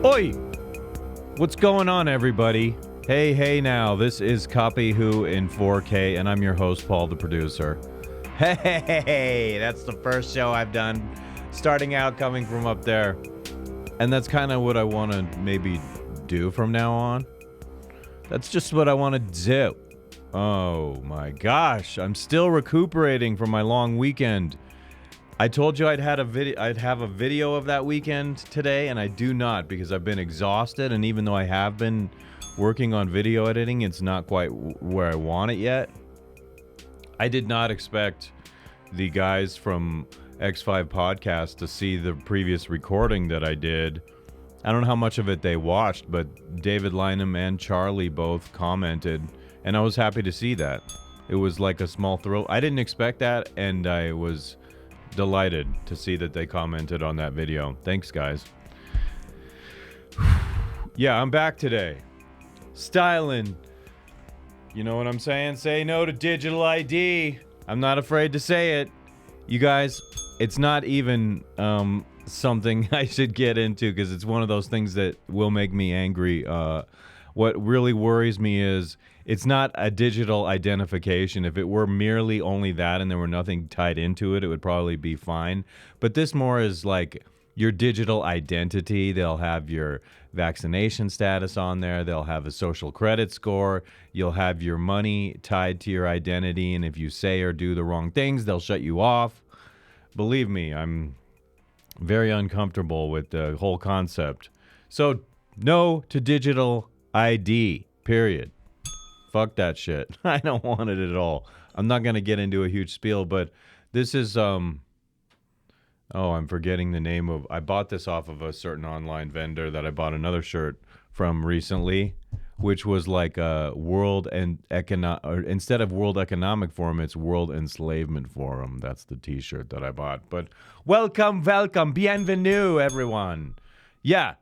Oi! What's going on, everybody? Hey now, this is Copy Who in 4K, and I'm your host, Paul, the producer. Hey, that's the first show I've done, starting out coming from up there. And that's kind of what I want to maybe do from now on. That's just what I want to do. Oh my gosh, I'm still recuperating from my long weekend. I told you I'd have a video of that weekend today, and I do not because I've been exhausted, and even though I have been working on video editing, it's not quite where I want it yet. I did not expect the guys from X5 Podcast to see the previous recording that I did. I don't know how much of it they watched, but David Lynham and Charlie both commented, and I was happy to see that. It was like a small thrill. I didn't expect that, and I was delighted to see that they commented on that video. Thanks, guys. Yeah, I'm back today. Styling. You know what I'm saying? Say no to digital ID. I'm not afraid to say it. You guys, it's not even something I should get into because it's one of those things that will make me angry. What really worries me is it's not a digital identification. If it were merely only that and there were nothing tied into it, it would probably be fine. But this more is like your digital identity. They'll have your vaccination status on there. They'll have a social credit score. You'll have your money tied to your identity. And if you say or do the wrong things, they'll shut you off. Believe me, I'm very uncomfortable with the whole concept. So no to digital ID, period. Fuck that shit. I don't want it at all. I'm not going to get into a huge spiel, but this is, I'm forgetting the name of, I bought this off of a certain online vendor that I bought another shirt from recently, which was like a instead of World Economic Forum, it's World Enslavement Forum. That's the t-shirt that I bought. But welcome, bienvenue, everyone. Yeah.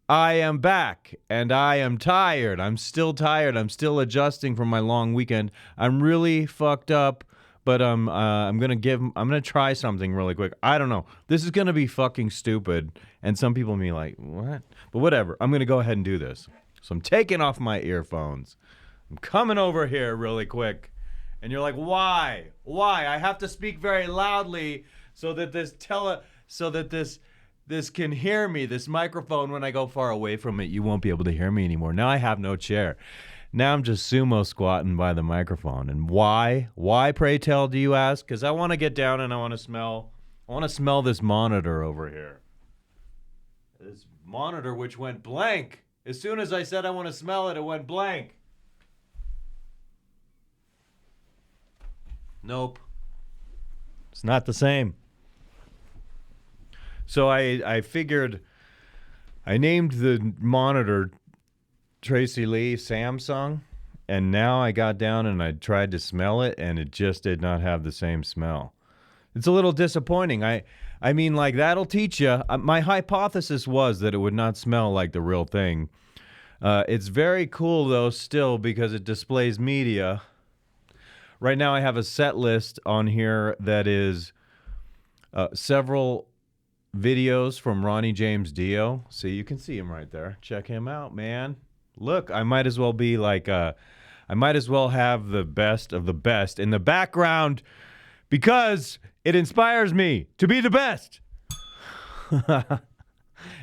I am back, and I am tired. I'm still tired. I'm still adjusting from my long weekend. I'm really fucked up, but I'm gonna try something really quick. I don't know. This is gonna be fucking stupid, and some people may be like, what? But whatever. I'm gonna go ahead and do this. So I'm taking off my earphones. I'm coming over here really quick, and you're like, why? Why? I have to speak very loudly so that this can hear me, this microphone. When I go far away from it, you won't be able to hear me anymore. Now I have no chair. Now I'm just sumo squatting by the microphone. And why? Why, pray tell, do you ask? Because I want to get down and I want to smell this monitor over here. This monitor which went blank. As soon as I said I want to smell it, it went blank. Nope. It's not the same. So I figured, I named the monitor Tracy Lee Samsung, and now I got down and I tried to smell it, and it just did not have the same smell. It's a little disappointing. I mean, like, that'll teach you. My hypothesis was that it would not smell like the real thing. It's very cool, though, still, because it displays media. Right now I have a set list on here that is several videos from Ronnie James Duo. See, you can see him right there. Check him out, man. Look, I might as well be like I might as well have the best of the best in the background because it inspires me to be the best.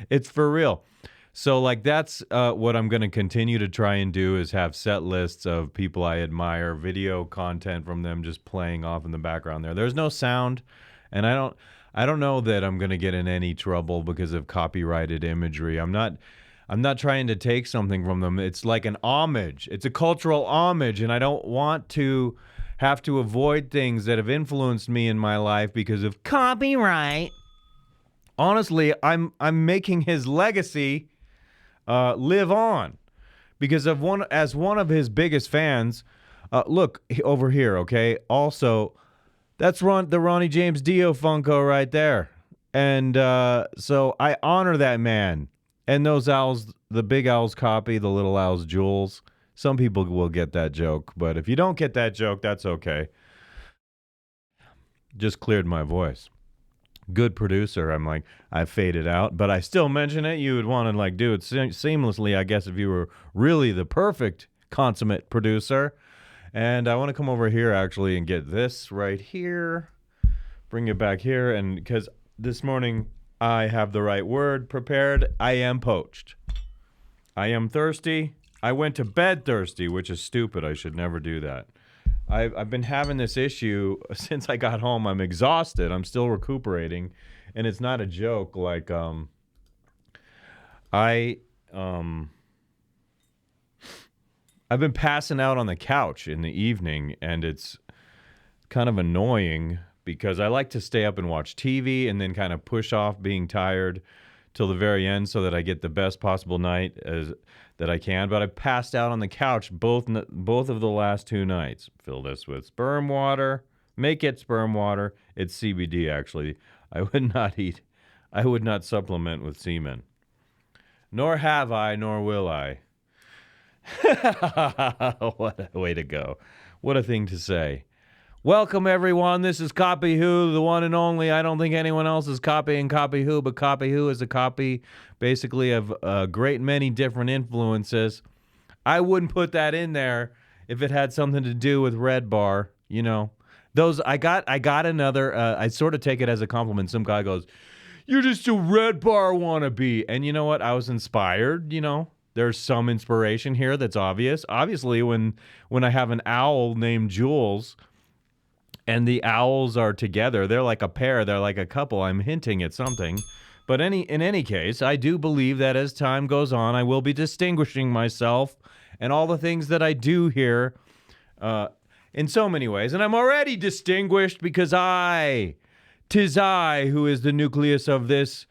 It's for real. So like that's what I'm going to continue to try and do is have set lists of people I admire, video content from them just playing off in the background there. There's no sound, and I don't know that I'm going to get in any trouble because of copyrighted imagery. I'm not trying to take something from them. It's like an homage. It's a cultural homage, and I don't want to have to avoid things that have influenced me in my life because of copyright. Honestly, I'm making his legacy live on because of one of his biggest fans. Look over here, okay? Also, that's the Ronnie James Dio Funko right there. And so I honor that man. And those owls, the big owls copy the little owls jewels. Some people will get that joke, but if you don't get that joke, that's okay. Just cleared my voice. good producer. I'm like, I faded out, but I still mention it. You would want to like do it seamlessly, I guess, if you were really the perfect consummate producer. And I want to come over here actually and get this right here. Bring it back here, and because this morning I have the right word prepared. I am poached. I am thirsty. I went to bed thirsty, which is stupid. I should never do that. I've been having this issue since I got home. I'm exhausted. I'm still recuperating, and it's not a joke. Like I've been passing out on the couch in the evening, and it's kind of annoying because I like to stay up and watch TV and then kind of push off being tired till the very end so that I get the best possible night that I can. But I passed out on the couch both of the last 2 nights. Fill this with sperm water. Make it sperm water. It's CBD, actually. I would not supplement with semen. Nor have I, nor will I. What a way to go. What a thing to say. Welcome, everyone. This is Copy Who, the one and only. I don't think anyone else is copying Copy Who, but Copy Who is a copy, basically, of a great many different influences. I wouldn't put that in there if it had something to do with Red Bar. You know, those I got another. I sort of take it as a compliment. Some guy goes, "You're just a Red Bar wannabe," and you know what? I was inspired. You know, there's some inspiration here that's obvious. Obviously, when I have an owl named Jules. And the owls are together. They're like a pair. They're like a couple. I'm hinting at something. But in any case, I do believe that as time goes on, I will be distinguishing myself and all the things that I do here in so many ways. And I'm already distinguished because 'tis I who is the nucleus of this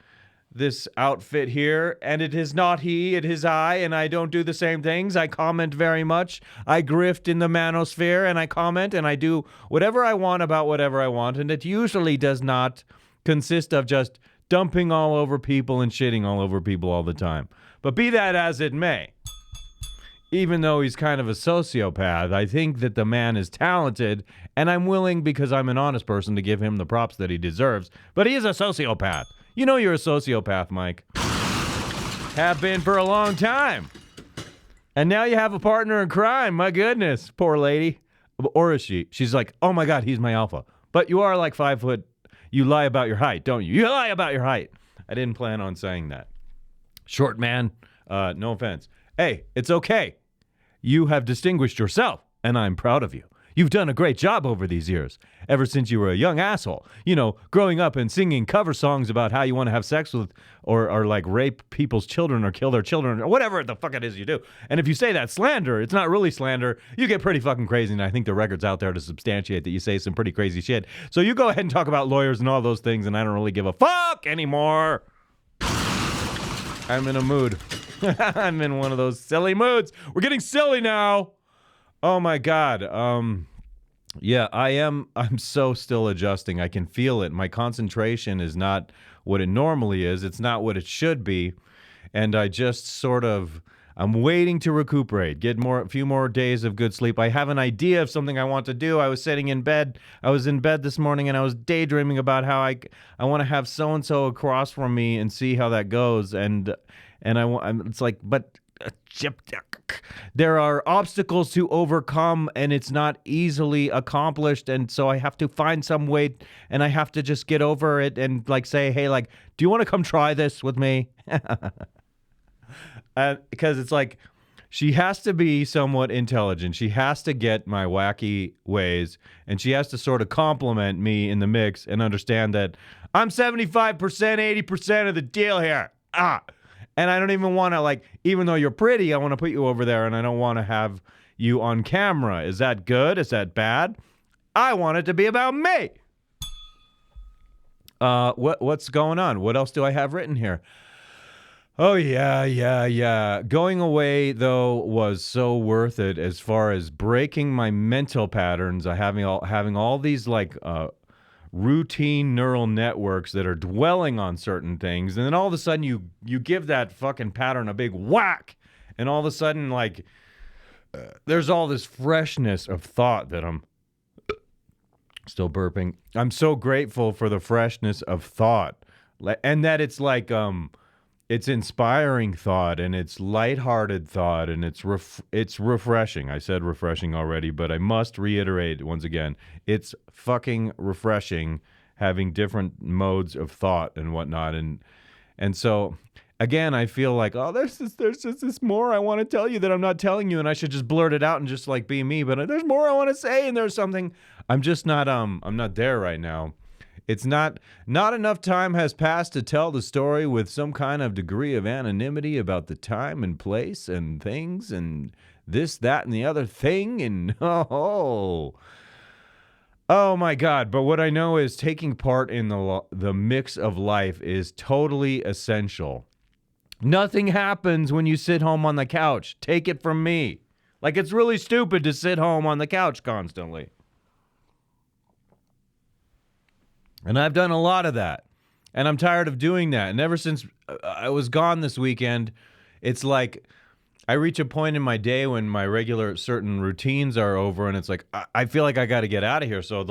outfit here, and it is not he, it is I, and I don't do the same things. I comment very much. I grift in the manosphere, and I comment, and I do whatever I want about whatever I want, and it usually does not consist of just dumping all over people and shitting all over people all the time. But be that as it may, even though he's kind of a sociopath, I think that the man is talented, and I'm willing, because I'm an honest person, to give him the props that he deserves. But he is a sociopath. You know you're a sociopath, Mike. Have been for a long time. And now you have a partner in crime. My goodness, poor lady. Or is she? She's like, oh my God, he's my alpha. But you are like 5 foot. You lie about your height, don't you? You lie about your height. I didn't plan on saying that. Short man, no offense. Hey, it's okay. You have distinguished yourself, and I'm proud of you. You've done a great job over these years, ever since you were a young asshole. You know, growing up and singing cover songs about how you want to have sex with or like rape people's children or kill their children or whatever the fuck it is you do. And if you say that's slander, it's not really slander. You get pretty fucking crazy, and I think the record's out there to substantiate that you say some pretty crazy shit. So you go ahead and talk about lawyers and all those things, and I don't really give a fuck anymore. I'm in a mood. I'm in one of those silly moods. We're getting silly now. Oh my God. Yeah, I'm so still adjusting. I can feel it. My concentration is not what it normally is. It's not what it should be. And I just I'm waiting to recuperate, get a few more days of good sleep. I have an idea of something I want to do. I was sitting in bed. I was in bed this morning and I was daydreaming about how I want to have so-and-so across from me and see how that goes. And it's like, but there are obstacles to overcome and it's not easily accomplished, and so I have to find some way, and I have to just get over it and like say, hey, like, do you want to come try this with me? Because it's like she has to be somewhat intelligent. She has to get my wacky ways, and she has to sort of compliment me in the mix and understand that I'm 75%, 80% of the deal here. And I don't even want to, like, even though you're pretty, I want to put you over there, and I don't want to have you on camera. Is that good? Is that bad? I want it to be about me. What's going on? What else do I have written here? Oh, yeah. Going away, though, was so worth it as far as breaking my mental patterns. Having all these, like, routine neural networks that are dwelling on certain things, and then all of a sudden you give that fucking pattern a big whack, and all of a sudden, like, there's all this freshness of thought that I'm Still burping. I'm so grateful for the freshness of thought, and that it's like it's inspiring thought, and it's lighthearted thought, and it's refreshing. I said refreshing already, but I must reiterate once again, it's fucking refreshing having different modes of thought and whatnot, and so. Again, I feel like, oh, there's just this more I want to tell you that I'm not telling you, and I should just blurt it out and just like be me. But there's more I want to say, and there's something I'm just not I'm not there right now. It's not enough time has passed to tell the story with some kind of degree of anonymity about the time and place and things and this, that, and the other thing. And oh my God. But what I know is taking part in the mix of life is totally essential. Nothing happens when you sit home on the couch. Take it from me. Like, it's really stupid to sit home on the couch constantly. And I've done a lot of that. And I'm tired of doing that. And ever since I was gone this weekend, it's like I reach a point in my day when my regular certain routines are over, and it's like I feel like I got to get out of here. So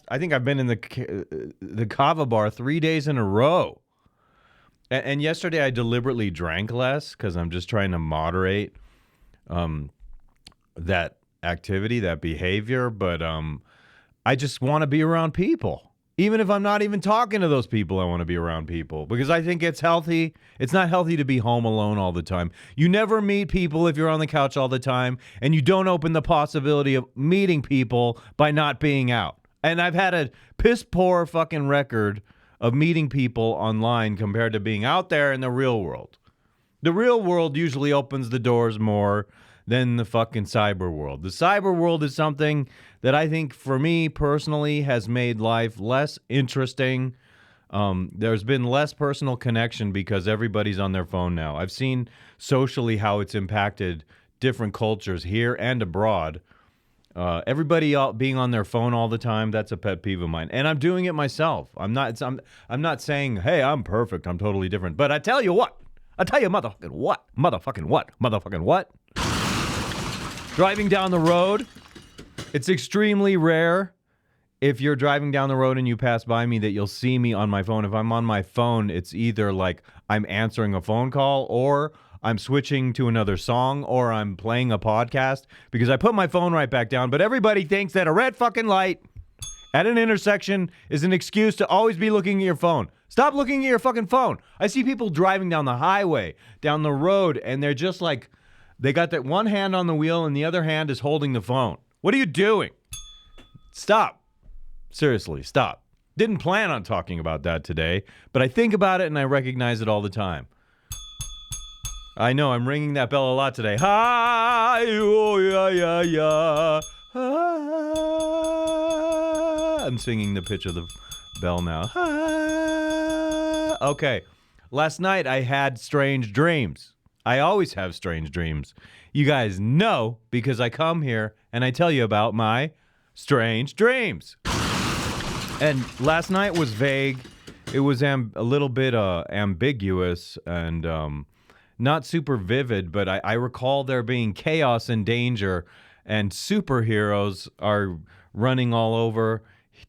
I think I've been in the Kava bar 3 days in a row. And yesterday I deliberately drank less because I'm just trying to moderate that activity, that behavior. But I just want to be around people. Even if I'm not even talking to those people, I want to be around people because I think it's healthy. It's not healthy to be home alone all the time. You never meet people if you're on the couch all the time, and you don't open the possibility of meeting people by not being out. And I've had a piss poor fucking record of meeting people online compared to being out there in the real world. The real world usually opens the doors more than the fucking cyber world. The cyber world is something that I think, for me personally, has made life less interesting. There's been less personal connection because everybody's on their phone now. I've seen socially how it's impacted different cultures here and abroad. Everybody being on their phone all the time, that's a pet peeve of mine. And I'm doing it myself. I'm not saying, hey, I'm perfect, I'm totally different. But I tell you what. I tell you motherfucking what. Driving down the road, it's extremely rare if you're driving down the road and you pass by me that you'll see me on my phone. If I'm on my phone, it's either like I'm answering a phone call, or I'm switching to another song, or I'm playing a podcast, because I put my phone right back down. But everybody thinks that a red fucking light at an intersection is an excuse to always be looking at your phone. Stop looking at your fucking phone. I see people driving down the highway, down the road, and they're just like, they got that one hand on the wheel and the other hand is holding the phone. What are you doing? Stop. Seriously, stop. Didn't plan on talking about that today, but I think about it and I recognize it all the time. I know, I'm ringing that bell a lot today. Hi, oh, yeah, yeah, yeah. I'm singing the pitch of the bell now. Okay. Last night I had strange dreams. I always have strange dreams. You guys know because I come here and I tell you about my strange dreams. And last night was vague. It was a little bit ambiguous and not super vivid, but I recall there being chaos and danger, and superheroes are running all over,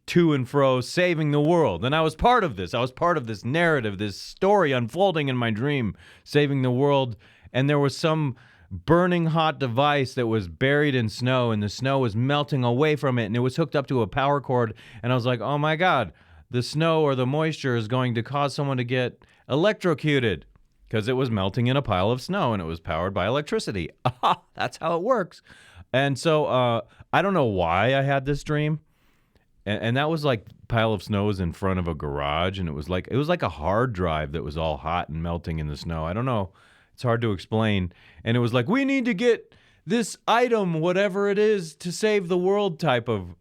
to and fro, saving the world. And I was part of this. I was part of this narrative, this story unfolding in my dream, saving the world. And there was some burning hot device that was buried in snow, and the snow was melting away from it, and it was hooked up to a power cord. And I was like, oh my God, the snow or the moisture is going to cause someone to get electrocuted, because it was melting in a pile of snow and it was powered by electricity. That's how it works. And so I don't know why I had this dream. And that was like pile of snow was in front of a garage, and it was like a hard drive that was all hot and melting in the snow. I don't know. It's hard to explain. And it was like, we need to get this item, whatever it is, to save the world type of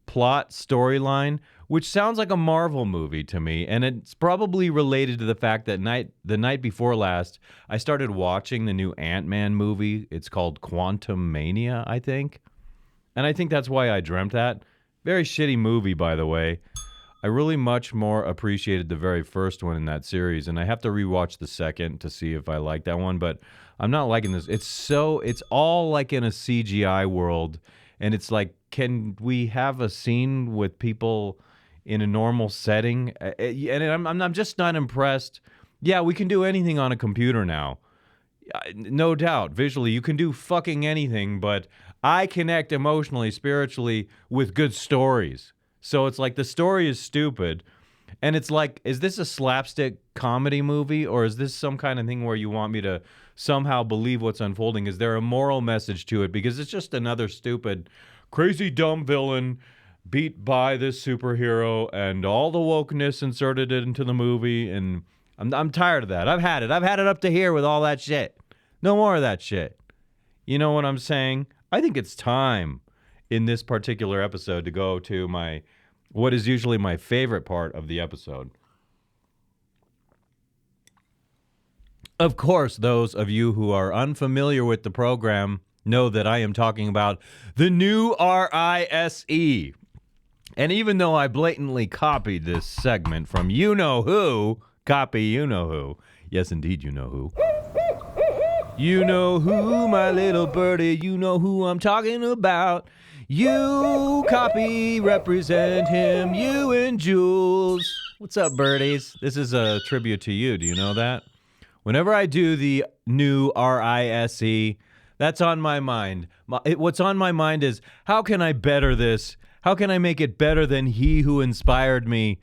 plot storyline, which sounds like a Marvel movie to me. And it's probably related to the fact that the night before last, I started watching the new Ant-Man movie. It's called Quantum Mania, I think. And I think that's why I dreamt that. Very shitty movie, by the way. I really much more appreciated the very first one in that series, and I have to rewatch the second to see if I like that one, but I'm not liking this. It's all like in a CGI world, And it's like, can we have a scene with people in a normal setting? And I'm just not impressed. Yeah, we can do anything on a computer now. No doubt. Visually, you can do fucking anything, but I connect emotionally, spiritually with good stories. So it's like the story is stupid. And it's like, is this a slapstick comedy movie, or is this some kind of thing where you want me to somehow believe what's unfolding? Is there a moral message to it? Because it's just another stupid, crazy, dumb villain beat by this superhero and all the wokeness inserted into the movie. And I'm tired of that. I've had it. I've had it up to here with all that shit. No more of that shit. You know what I'm saying? I think it's time in this particular episode to go to what is usually my favorite part of the episode. Of course, those of you who are unfamiliar with the program know that I am talking about the new R-I-S-E. And even though I blatantly copied this segment from you-know-who, copy you-know-who. Yes, indeed, you-know-who. You know who, my little birdie, you know who I'm talking about. You copy, represent him, you and Jules. What's up, birdies? This is a tribute to you. Do you know that? Whenever I do the new R-I-S-E, that's on my mind. What's on my mind is, how can I better this? How can I make it better than he who inspired me?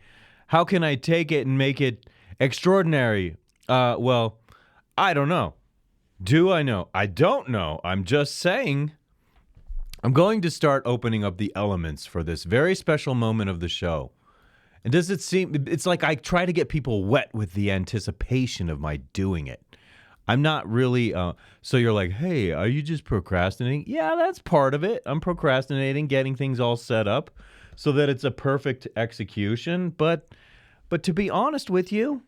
How can I take it and make it extraordinary? Well, I don't know. Do I know? I don't know. I'm just saying. I'm going to start opening up the elements for this very special moment of the show. And does it seem, it's like I try to get people wet with the anticipation of my doing it. I'm not really, so you're like, hey, are you just procrastinating? Yeah, that's part of it. I'm procrastinating, getting things all set up so that it's a perfect execution. But to be honest with you,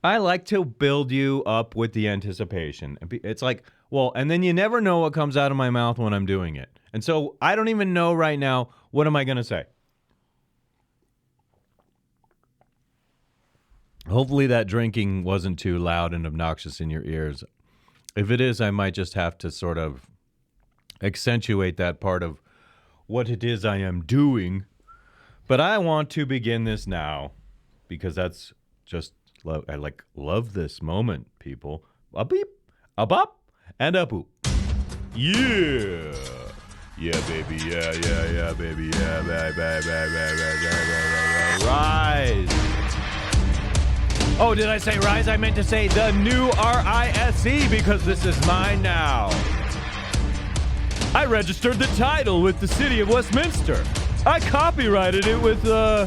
I like to build you up with the anticipation. It's like, well, and then you never know what comes out of my mouth when I'm doing it. And so I don't even know right now, what am I going to say? Hopefully that drinking wasn't too loud and obnoxious in your ears. If it is, I might just have to sort of accentuate that part of what it is I am doing. But I want to begin this now because that's just... I love this moment, people. A beep, a bop, and a boop. Yeah. Yeah, baby. Yeah, baby. Yeah, rise. Oh, did I say rise? I meant to say the new R-I-S-E because this is mine now. I registered the title with the city of Westminster. I copyrighted it with the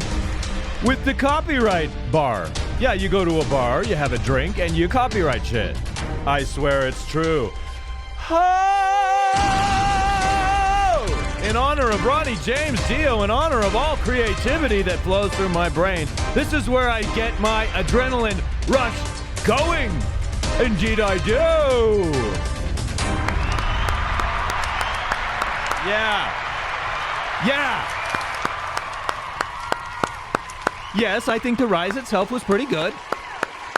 copyright bar. Yeah, you go to a bar, you have a drink, and you copyright shit. I swear it's true. Oh! In honor of Ronnie James Duo, in honor of all creativity that flows through my brain, this is where I get my adrenaline rush going. Indeed I do. Yeah. Yes, I think the rise itself was pretty good.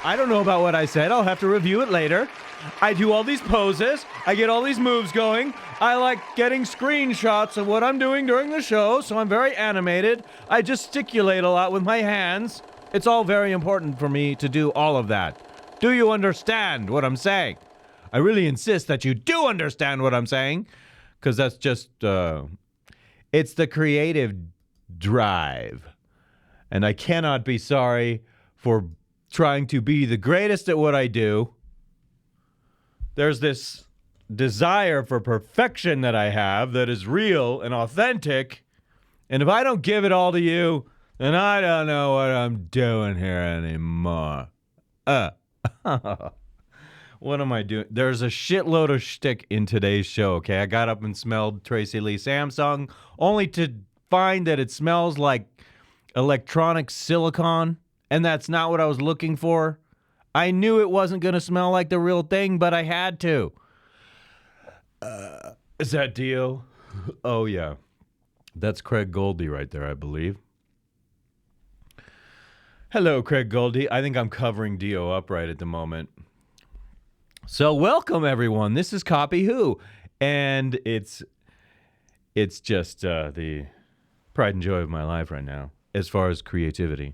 I don't know about what I said. I'll have to review it later. I do all these poses. I get all these moves going. I like getting screenshots of what I'm doing during the show, so I'm very animated. I gesticulate a lot with my hands. It's all very important for me to do all of that. Do you understand what I'm saying? I really insist that you do understand what I'm saying, because that's just, it's the creative drive. And I cannot be sorry for trying to be the greatest at what I do. There's this desire for perfection that I have that is real and authentic. And if I don't give it all to you, then I don't know what I'm doing here anymore. What am I doing? There's a shitload of shtick in today's show, okay? I got up and smelled Tracy Lee Samsung, only to find that it smells like electronic silicone, and that's not what I was looking for. I knew it wasn't going to smell like the real thing, but I had to. Is that Dio? Oh, yeah. That's Craig Goldie right there, I believe. Hello, Craig Goldie. I think I'm covering Dio up right at the moment. So welcome, everyone. This is Copy Who, and it's It's just the pride and joy of my life right now, as far as creativity.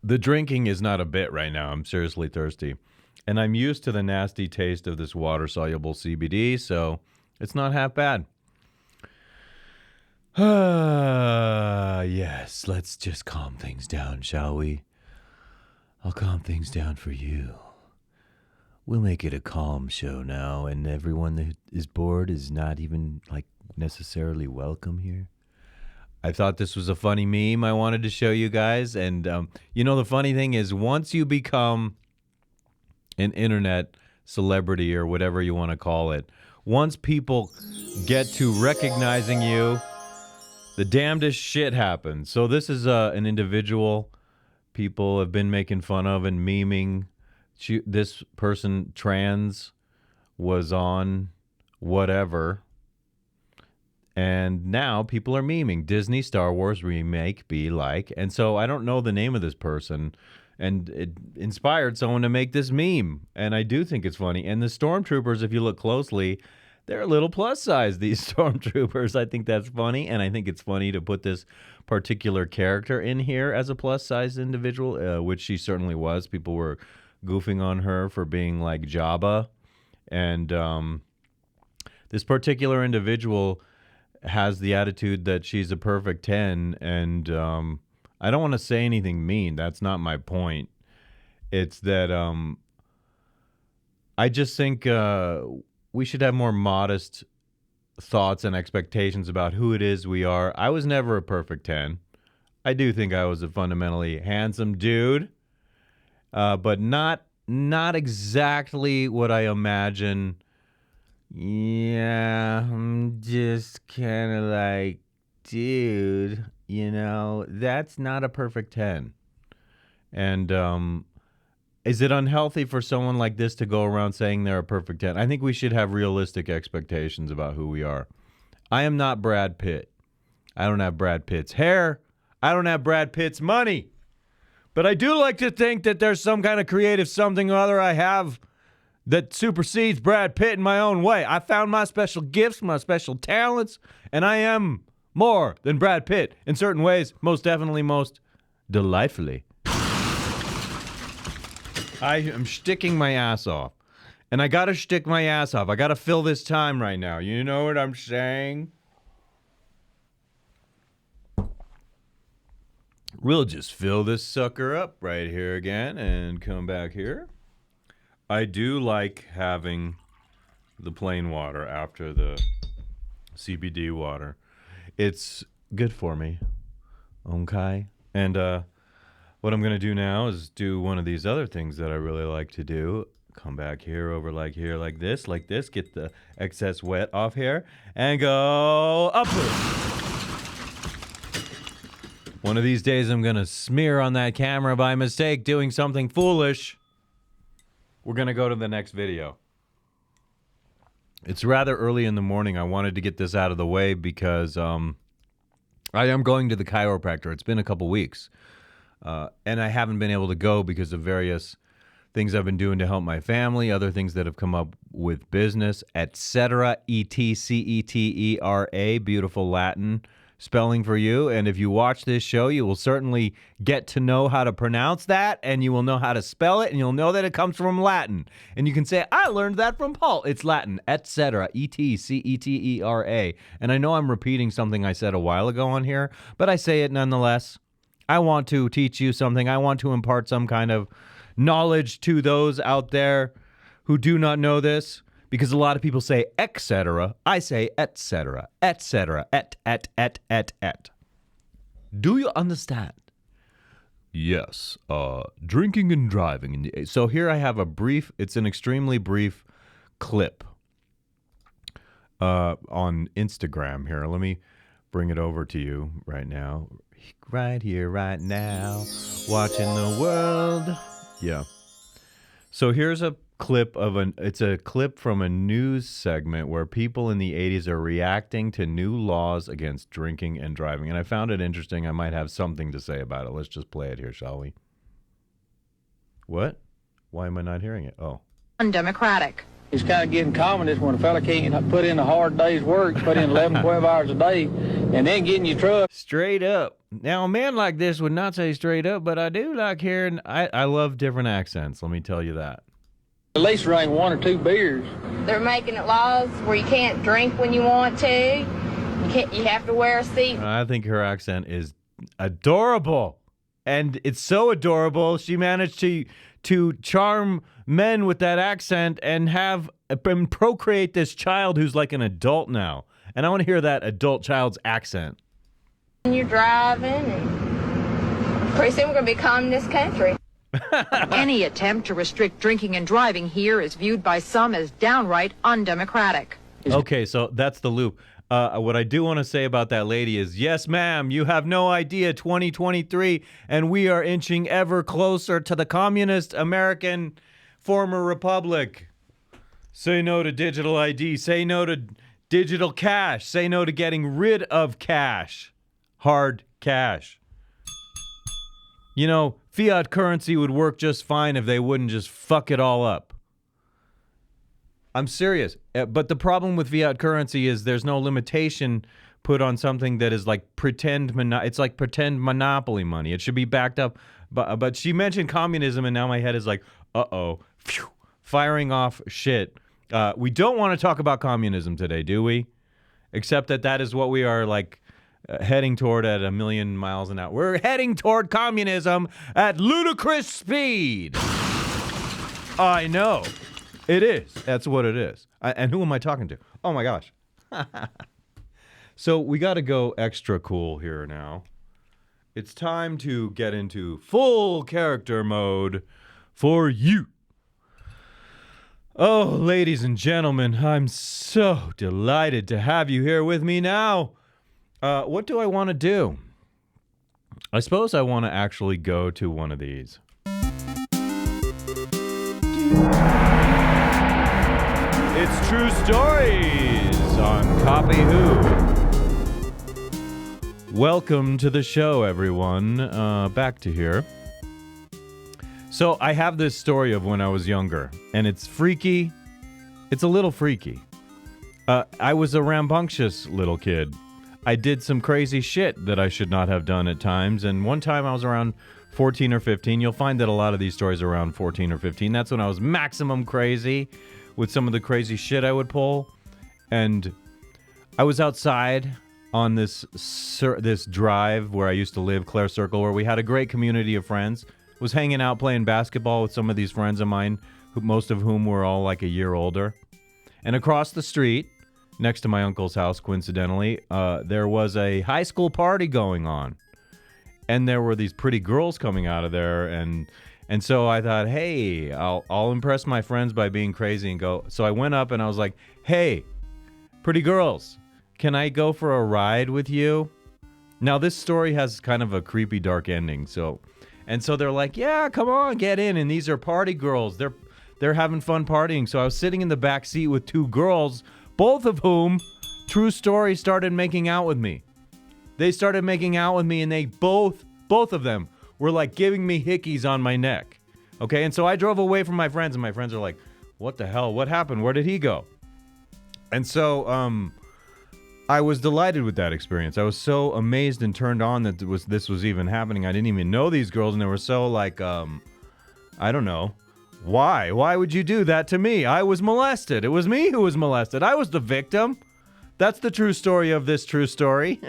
The drinking is not a bit right now. I'm seriously thirsty. And I'm used to the nasty taste of this water-soluble CBD, so it's not half bad. Yes, let's just calm things down, shall we? I'll calm things down for you. We'll make it a calm show now, and everyone that is bored is not even, necessarily welcome here. I thought this was a funny meme I wanted to show you guys, and, the funny thing is, once you become an internet celebrity or whatever you want to call it, once people get to recognizing you, the damnedest shit happens. So this is an individual people have been making fun of and memeing. This person, trans, was on whatever. And now people are memeing. Disney Star Wars remake be like. And so I don't know the name of this person. And it inspired someone to make this meme. And I do think it's funny. And the stormtroopers, if you look closely, they're a little plus size, these stormtroopers. I think that's funny. And I think it's funny to put this particular character in here as a plus size individual, which she certainly was. People were goofing on her for being like Jabba. And this particular individual has the attitude that she's a perfect 10. And I don't want to say anything mean. That's not my point. It's that I just think we should have more modest thoughts and expectations about who it is we are. I was never a perfect 10. I do think I was a fundamentally handsome dude, but not exactly what I imagine. Yeah, I'm just kind of like, dude, that's not a perfect 10. And is it unhealthy for someone like this to go around saying they're a perfect 10? I think we should have realistic expectations about who we are. I am not Brad Pitt. I don't have Brad Pitt's hair. I don't have Brad Pitt's money. But I do like to think that there's some kind of creative something or other I have that supersedes Brad Pitt in my own way. I found my special gifts, my special talents, and I am more than Brad Pitt in certain ways, most definitely, most delightfully. I am sticking my ass off. And I gotta stick my ass off. I gotta fill this time right now. You know what I'm saying? We'll just fill this sucker up right here again and come back here. I do like having the plain water after the CBD water. It's good for me. Okay? And what I'm going to do now is do one of these other things that I really like to do. Come back here, over like here, like this, get the excess wet off here, and go up. One of these days I'm going to smear on that camera by mistake doing something foolish. We're going to go to the next video. It's rather early in the morning. I wanted to get this out of the way because I am going to the chiropractor. It's been a couple weeks. And I haven't been able to go because of various things I've been doing to help my family, other things that have come up with business, etc. ETCETERA, beautiful Latin spelling for you. And if you watch this show, you will certainly get to know how to pronounce that, and you will know how to spell it, and you'll know that it comes from Latin. And you can say, I learned that from Paul. It's Latin, etc. ETCETERA. And I know I'm repeating something I said a while ago on here, but I say it nonetheless. I want to teach you something. I want to impart some kind of knowledge to those out there who do not know this, because a lot of people say etc. I say etc. etc. Et. Do you understand? Yes. Drinking and driving. So here I have it's an extremely brief clip on Instagram here. Let me bring it over to you right now. Right here, right now, watching the world. Yeah. So here's a clip it's a clip from a news segment where people in the 80s are reacting to new laws against drinking and driving. And I found it interesting. I might have something to say about it. Let's just play it here, shall we? What? Why am I not hearing it? Oh. Undemocratic. It's kind of getting communist when a fella can't put in a hard day's work, put in 11, 12 hours a day, and then get in your truck. Straight up. Now, a man like this would not say straight up, but I do like hearing, I love different accents, let me tell you that. At least drink 1 or 2 beers. They're making it laws where you can't drink when you want to. You have to wear a seat. I think her accent is adorable. And it's so adorable, she managed to charm men with that accent and procreate this child who's like an adult now. And I want to hear that adult child's accent. You're driving, and pretty soon we're going to be a communist country. Any attempt to restrict drinking and driving here is viewed by some as downright undemocratic. Okay, so that's the loop. What I do want to say about that lady is, yes, ma'am, you have no idea, 2023, and we are inching ever closer to the communist American former republic. Say no to digital ID. Say no to digital cash. Say no to getting rid of cash. Hard cash. You know, fiat currency would work just fine if they wouldn't just fuck it all up. I'm serious. But the problem with fiat currency is there's no limitation put on something that is like it's like pretend monopoly money. It should be backed up. But she mentioned communism, and now my head is like, uh-oh, phew, firing off shit. We don't want to talk about communism today, do we? Except that is what we are like heading toward at 1,000,000 miles an hour. We're heading toward communism at ludicrous speed. I know. It is. That's what it is. And who am I talking to? Oh, my gosh. So we got to go extra cool here now. It's time to get into full character mode for you. Oh, ladies and gentlemen, I'm so delighted to have you here with me now. What do I want to do? I suppose I want to actually go to one of these. It's True Stories on Copy Who. Welcome to the show, everyone. Back to here. So I have this story of when I was younger, and it's freaky. It's a little freaky. I was a rambunctious little kid. I did some crazy shit that I should not have done at times, and one time I was around 14 or 15. You'll find that a lot of these stories are around 14 or 15. That's when I was maximum crazy with some of the crazy shit I would pull. And I was outside on this drive where I used to live, Clare Circle, where we had a great community of friends. Was hanging out playing basketball with some of these friends of mine, most of whom were all like a year older. And across the street, next to my uncle's house, coincidentally, there was a high school party going on. And there were these pretty girls coming out of there, and so I thought, hey, I'll impress my friends by being crazy and go. So I went up and I was like, hey, pretty girls, can I go for a ride with you? Now this story has kind of a creepy, dark ending. So they're like, yeah, come on, get in. And these are party girls. They're having fun partying. So I was sitting in the back seat with two girls, both of whom, true story, started making out with me. They started making out with me, and they both of them were like giving me hickeys on my neck. Okay, and so I drove away from my friends, and my friends are like, what the hell? What happened? Where did he go? And so I was delighted with that experience. I was so amazed and turned on that this was even happening. I didn't even know these girls, and they were so like, I don't know. Why? Why would you do that to me? I was molested. It was me who was molested. I was the victim. That's the true story of this true story.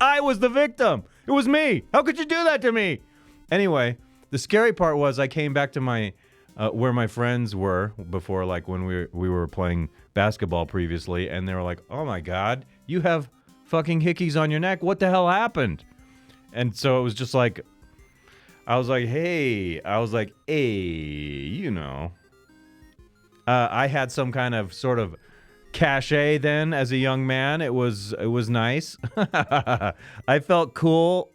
I was the victim. It was me. How could you do that to me? Anyway, the scary part was I came back to my where my friends were before, like when we were playing basketball previously, and they were like, "Oh my God, you have fucking hickeys on your neck. What the hell happened?" And so it was just like, I was like, hey, you know, I had some kind of sort of cachet then as a young man. It was nice. I felt cool.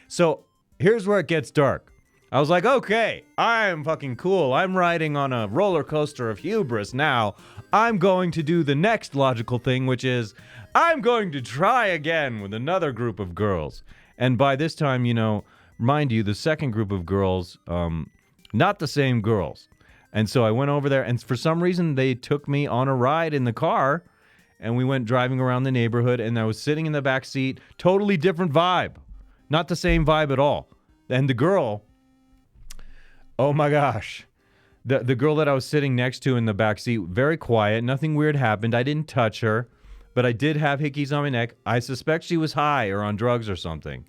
So here's where it gets dark. I was like, okay, I'm fucking cool. I'm riding on a roller coaster of hubris now. I'm going to do the next logical thing, which is I'm going to try again with another group of girls. And by this time, you know, mind you, the second group of girls, not the same girls. And so I went over there, and for some reason, they took me on a ride in the car, and we went driving around the neighborhood, and I was sitting in the back seat. Totally different vibe. Not the same vibe at all. And the girl, oh my gosh. The girl that I was sitting next to in the back seat, very quiet. Nothing weird happened. I didn't touch her, but I did have hickeys on my neck. I suspect she was high or on drugs or something.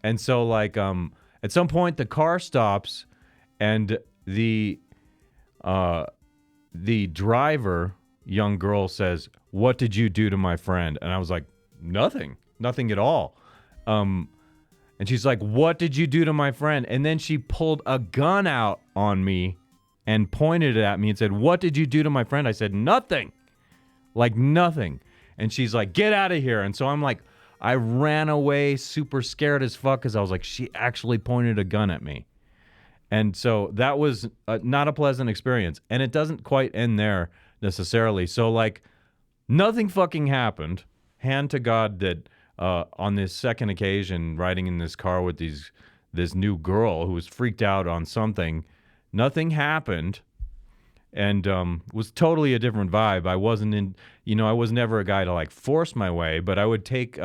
And so, like, at some point, the car stops, and the driver, young girl, says, "What did you do to my friend?" And I was like, nothing at all. And she's like, "What did you do to my friend?" And then she pulled a gun out on me and pointed it at me and said, "What did you do to my friend?" I said, "Nothing." Like, nothing. And she's like, "Get out of here." And so I'm like, I ran away super scared as fuck because I was like, she actually pointed a gun at me. And so that was not a pleasant experience. And it doesn't quite end there necessarily. So, like, nothing fucking happened. Hand to God that on this second occasion, riding in this car with this new girl who was freaked out on something, nothing happened. And was totally a different vibe. I wasn't in, I was never a guy to like force my way, but I would take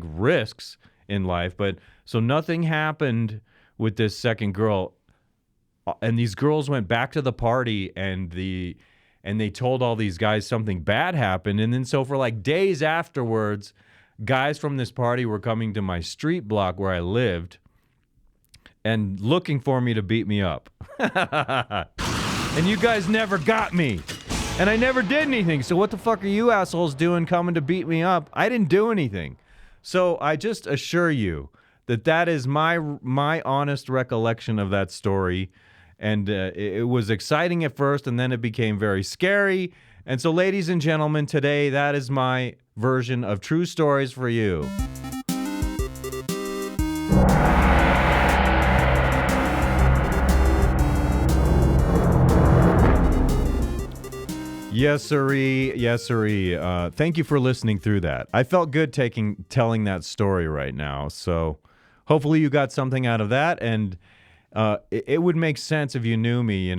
risks in life. But so nothing happened with this second girl, and these girls went back to the party, and they told all these guys something bad happened, and then so for like days afterwards, guys from this party were coming to my street block where I lived, and looking for me to beat me up. And you guys never got me. And I never did anything. So what the fuck are you assholes doing coming to beat me up? I didn't do anything. So I just assure you that is my honest recollection of that story. And it was exciting at first, and then it became very scary. And so, ladies and gentlemen, today that is my version of True Stories for you. Yes, sirree. Yes, sirree. Thank you for listening through that. I felt good telling that story right now. So hopefully you got something out of that. And it would make sense if you knew me,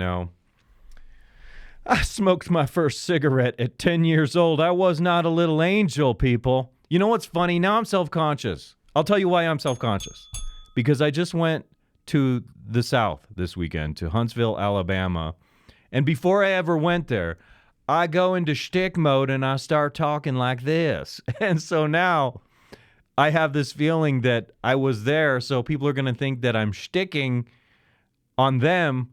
I smoked my first cigarette at 10 years old. I was not a little angel, people. You know what's funny? Now I'm self-conscious. I'll tell you why I'm self-conscious. Because I just went to the South this weekend, to Huntsville, Alabama. And before I ever went there, I go into shtick mode and I start talking like this. And so now I have this feeling that I was there, so people are going to think that I'm shticking on them.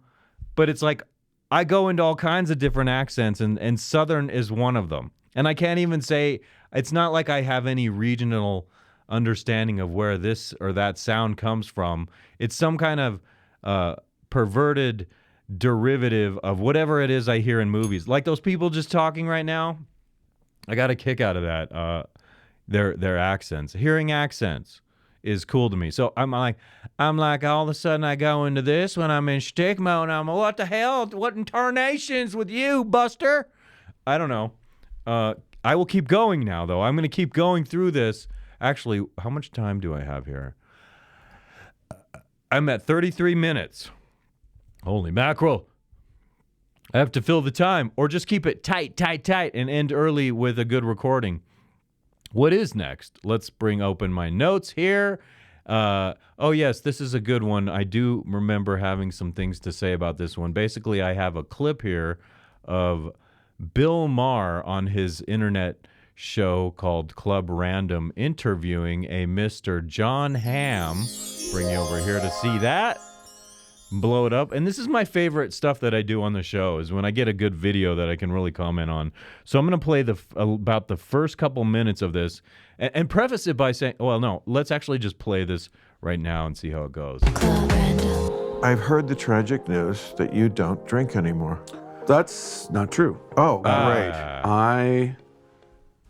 But it's like I go into all kinds of different accents, and Southern is one of them. And I can't even say, it's not like I have any regional understanding of where this or that sound comes from. It's some kind of perverted derivative of whatever it is I hear in movies. Like those people just talking right now. I got a kick out of that. Their accents. Hearing accents is cool to me. So I'm like all of a sudden I go into this when I'm in shtick mode. I'm like, what the hell? What in tarnations with you, Buster? I don't know. I will keep going now, though. I'm going to keep going through this. Actually, how much time do I have here? I'm at 33 minutes. Holy mackerel. I have to fill the time, or just keep it tight, and end early with a good recording. What is next? Let's bring open my notes here. Oh, yes, this is a good one. I do remember having some things to say about this one. Basically, I have a clip here of Bill Maher on his internet show called Club Random interviewing a Mr. Jon Hamm. Bring you over here to see that. Blow it up. And this is my favorite stuff that I do on the show, is when I get a good video that I can really comment on. So I'm going to play about the first couple minutes of this and preface it by saying, well, no, let's actually just play this right now and see how it goes. I've heard the tragic news that you don't drink anymore. That's not true. Oh, great.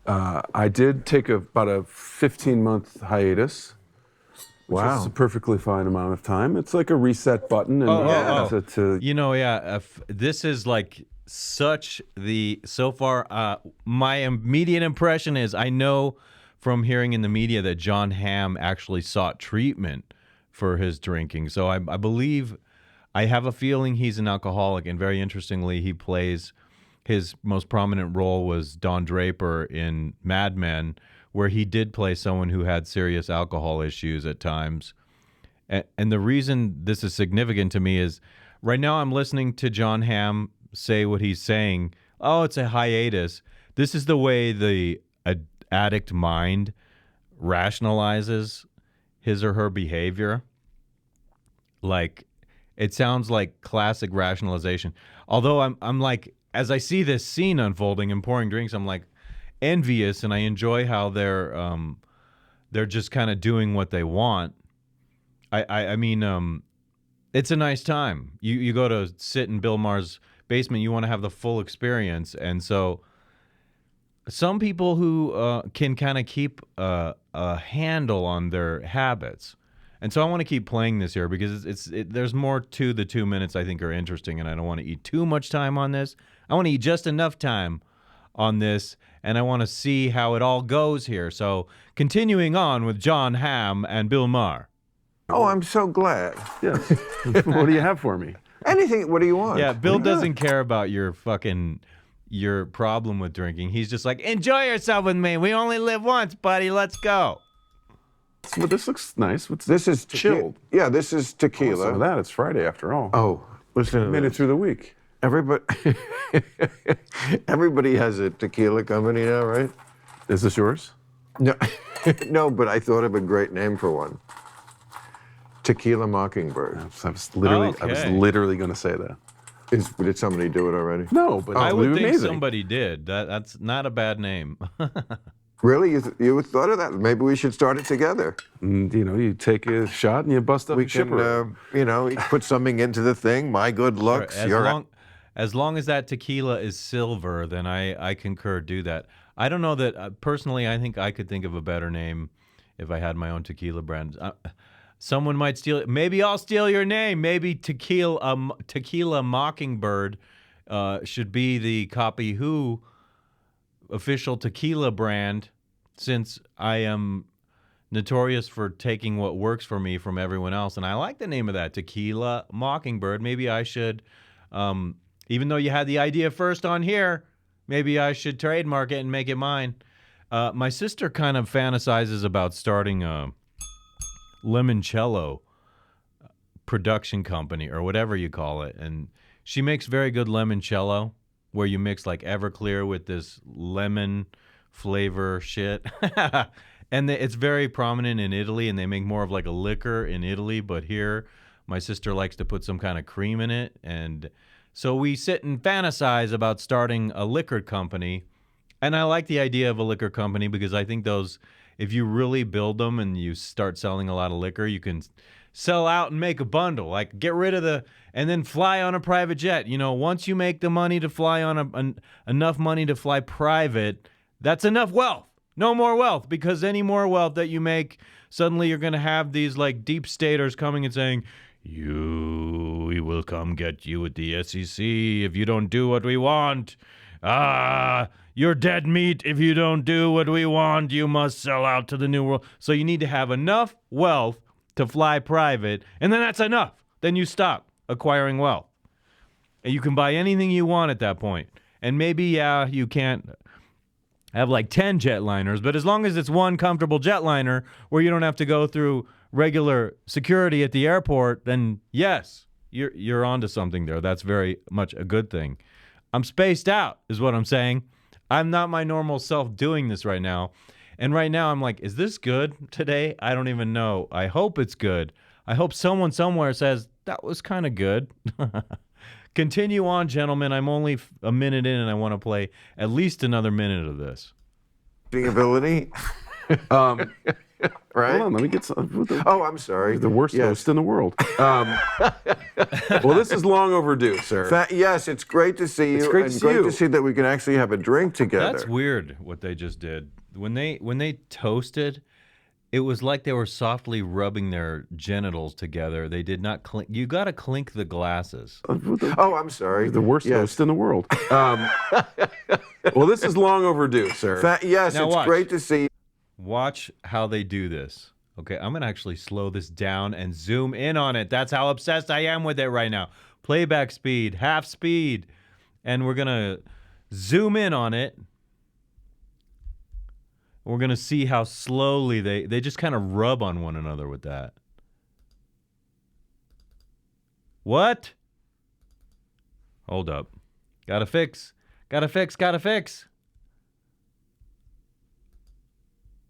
I did take about a 15-month hiatus. Which is a perfectly fine amount of time. It's like a reset button. And this is like so far, my immediate impression is I know from hearing in the media that Jon Hamm actually sought treatment for his drinking. So I believe I have a feeling he's an alcoholic, and very interestingly, his most prominent role was Don Draper in Mad Men, where he did play someone who had serious alcohol issues at times. And the reason this is significant to me is right now I'm listening to Jon Hamm say what he's saying. Oh, it's a hiatus. This is the way the addict mind rationalizes his or her behavior. Like, it sounds like classic rationalization. Although I'm like, as I see this scene unfolding and pouring drinks, I'm like envious, and I enjoy how they're just kind of doing what they want. I mean, it's a nice time. You go to sit in Bill Maher's basement, you want to have the full experience, and so some people who can kind of keep a handle on their habits. And so I want to keep playing this here because there's more to the 2 minutes I think are interesting, and I don't want to eat too much time on this. I want to eat just enough time on this, and I want to see how it all goes here. So continuing on with Jon Hamm and Bill Maher. Oh, I'm so glad. Yes. What do you have for me? Anything. What do you want? Yeah, Bill doesn't care about your problem with drinking. He's just like, enjoy yourself with me. We only live once, buddy. Let's go. But this looks nice. This is chilled. Yeah, this is tequila. Some of that. It's Friday after all. Oh, listen to Made it this. through the week. Everybody has a tequila company now, right? Is this yours? No, no, but I thought of a great name for one. Tequila Mockingbird. I was literally going to say that. Did somebody do it already? No, but I would think amazing. somebody did. That's not a bad name. Really? You thought of that? Maybe we should start it together. And, you take a shot and you bust up We a can, shipper. put something into the thing. My good looks. As long as that tequila is silver, then I concur. Do that. I don't know that personally. I think I could think of a better name if I had my own tequila brand. Someone might steal it. Maybe I'll steal your name. Maybe Tequila Mockingbird should be the Copy Who official tequila brand, since I am notorious for taking what works for me from everyone else. And I like the name of that, Tequila Mockingbird. Maybe I should, even though you had the idea first on here, maybe I should trademark it and make it mine. My sister kind of fantasizes about starting a limoncello production company or whatever you call it. And she makes very good limoncello, where you mix like Everclear with this lemon flavor shit. And it's very prominent in Italy, and they make more of like a liquor in Italy. But here, my sister likes to put some kind of cream in it. And so we sit and fantasize about starting a liquor company. And I like the idea of a liquor company because I think those, if you really build them and you start selling a lot of liquor, you can sell out and make a bundle. Like, get rid of and then fly on a private jet. Once you make the money to fly on enough money to fly private, that's enough wealth. No more wealth, because any more wealth that you make, suddenly you're going to have these like deep staters coming and saying, we will come get you at the SEC if you don't do what we want. You're dead meat if you don't do what we want. You must sell out to the new world. So you need to have enough wealth to fly private, and then that's enough. Then you stop acquiring wealth. And you can buy anything you want at that point. And maybe, you can't have like 10 jetliners, but as long as it's one comfortable jetliner where you don't have to go through regular security at the airport, then yes, you're onto something there. That's very much a good thing. I'm spaced out, is what I'm saying. I'm not my normal self doing this right now. And right now I'm like, is this good today? I don't even know. I hope it's good. I hope someone somewhere says, that was kind of good. Continue on, gentlemen. I'm only a minute in, and I want to play at least another minute of this. Ability. Right? Hold on, let me get some. Oh, I'm sorry. The worst host in the world. Well, this is long overdue, sir. Yes, it's great to see you. It's great and to see great you. to see that we can actually have a drink together. That's weird what they just did. When they toasted, it was like they were softly rubbing their genitals together. They did not clink. You got to clink the glasses. Oh, I'm sorry. The worst host in the world. Well, this is long overdue, sir. Yes, Now it's watch. great to see you. Watch how they do this. Okay, I'm going to actually slow this down and zoom in on it. That's how obsessed I am with it right now. Playback speed, half speed. And we're going to zoom in on it. We're going to see how slowly they just kind of rub on one another with that. What? Hold up. Gotta fix. Gotta fix. Gotta fix.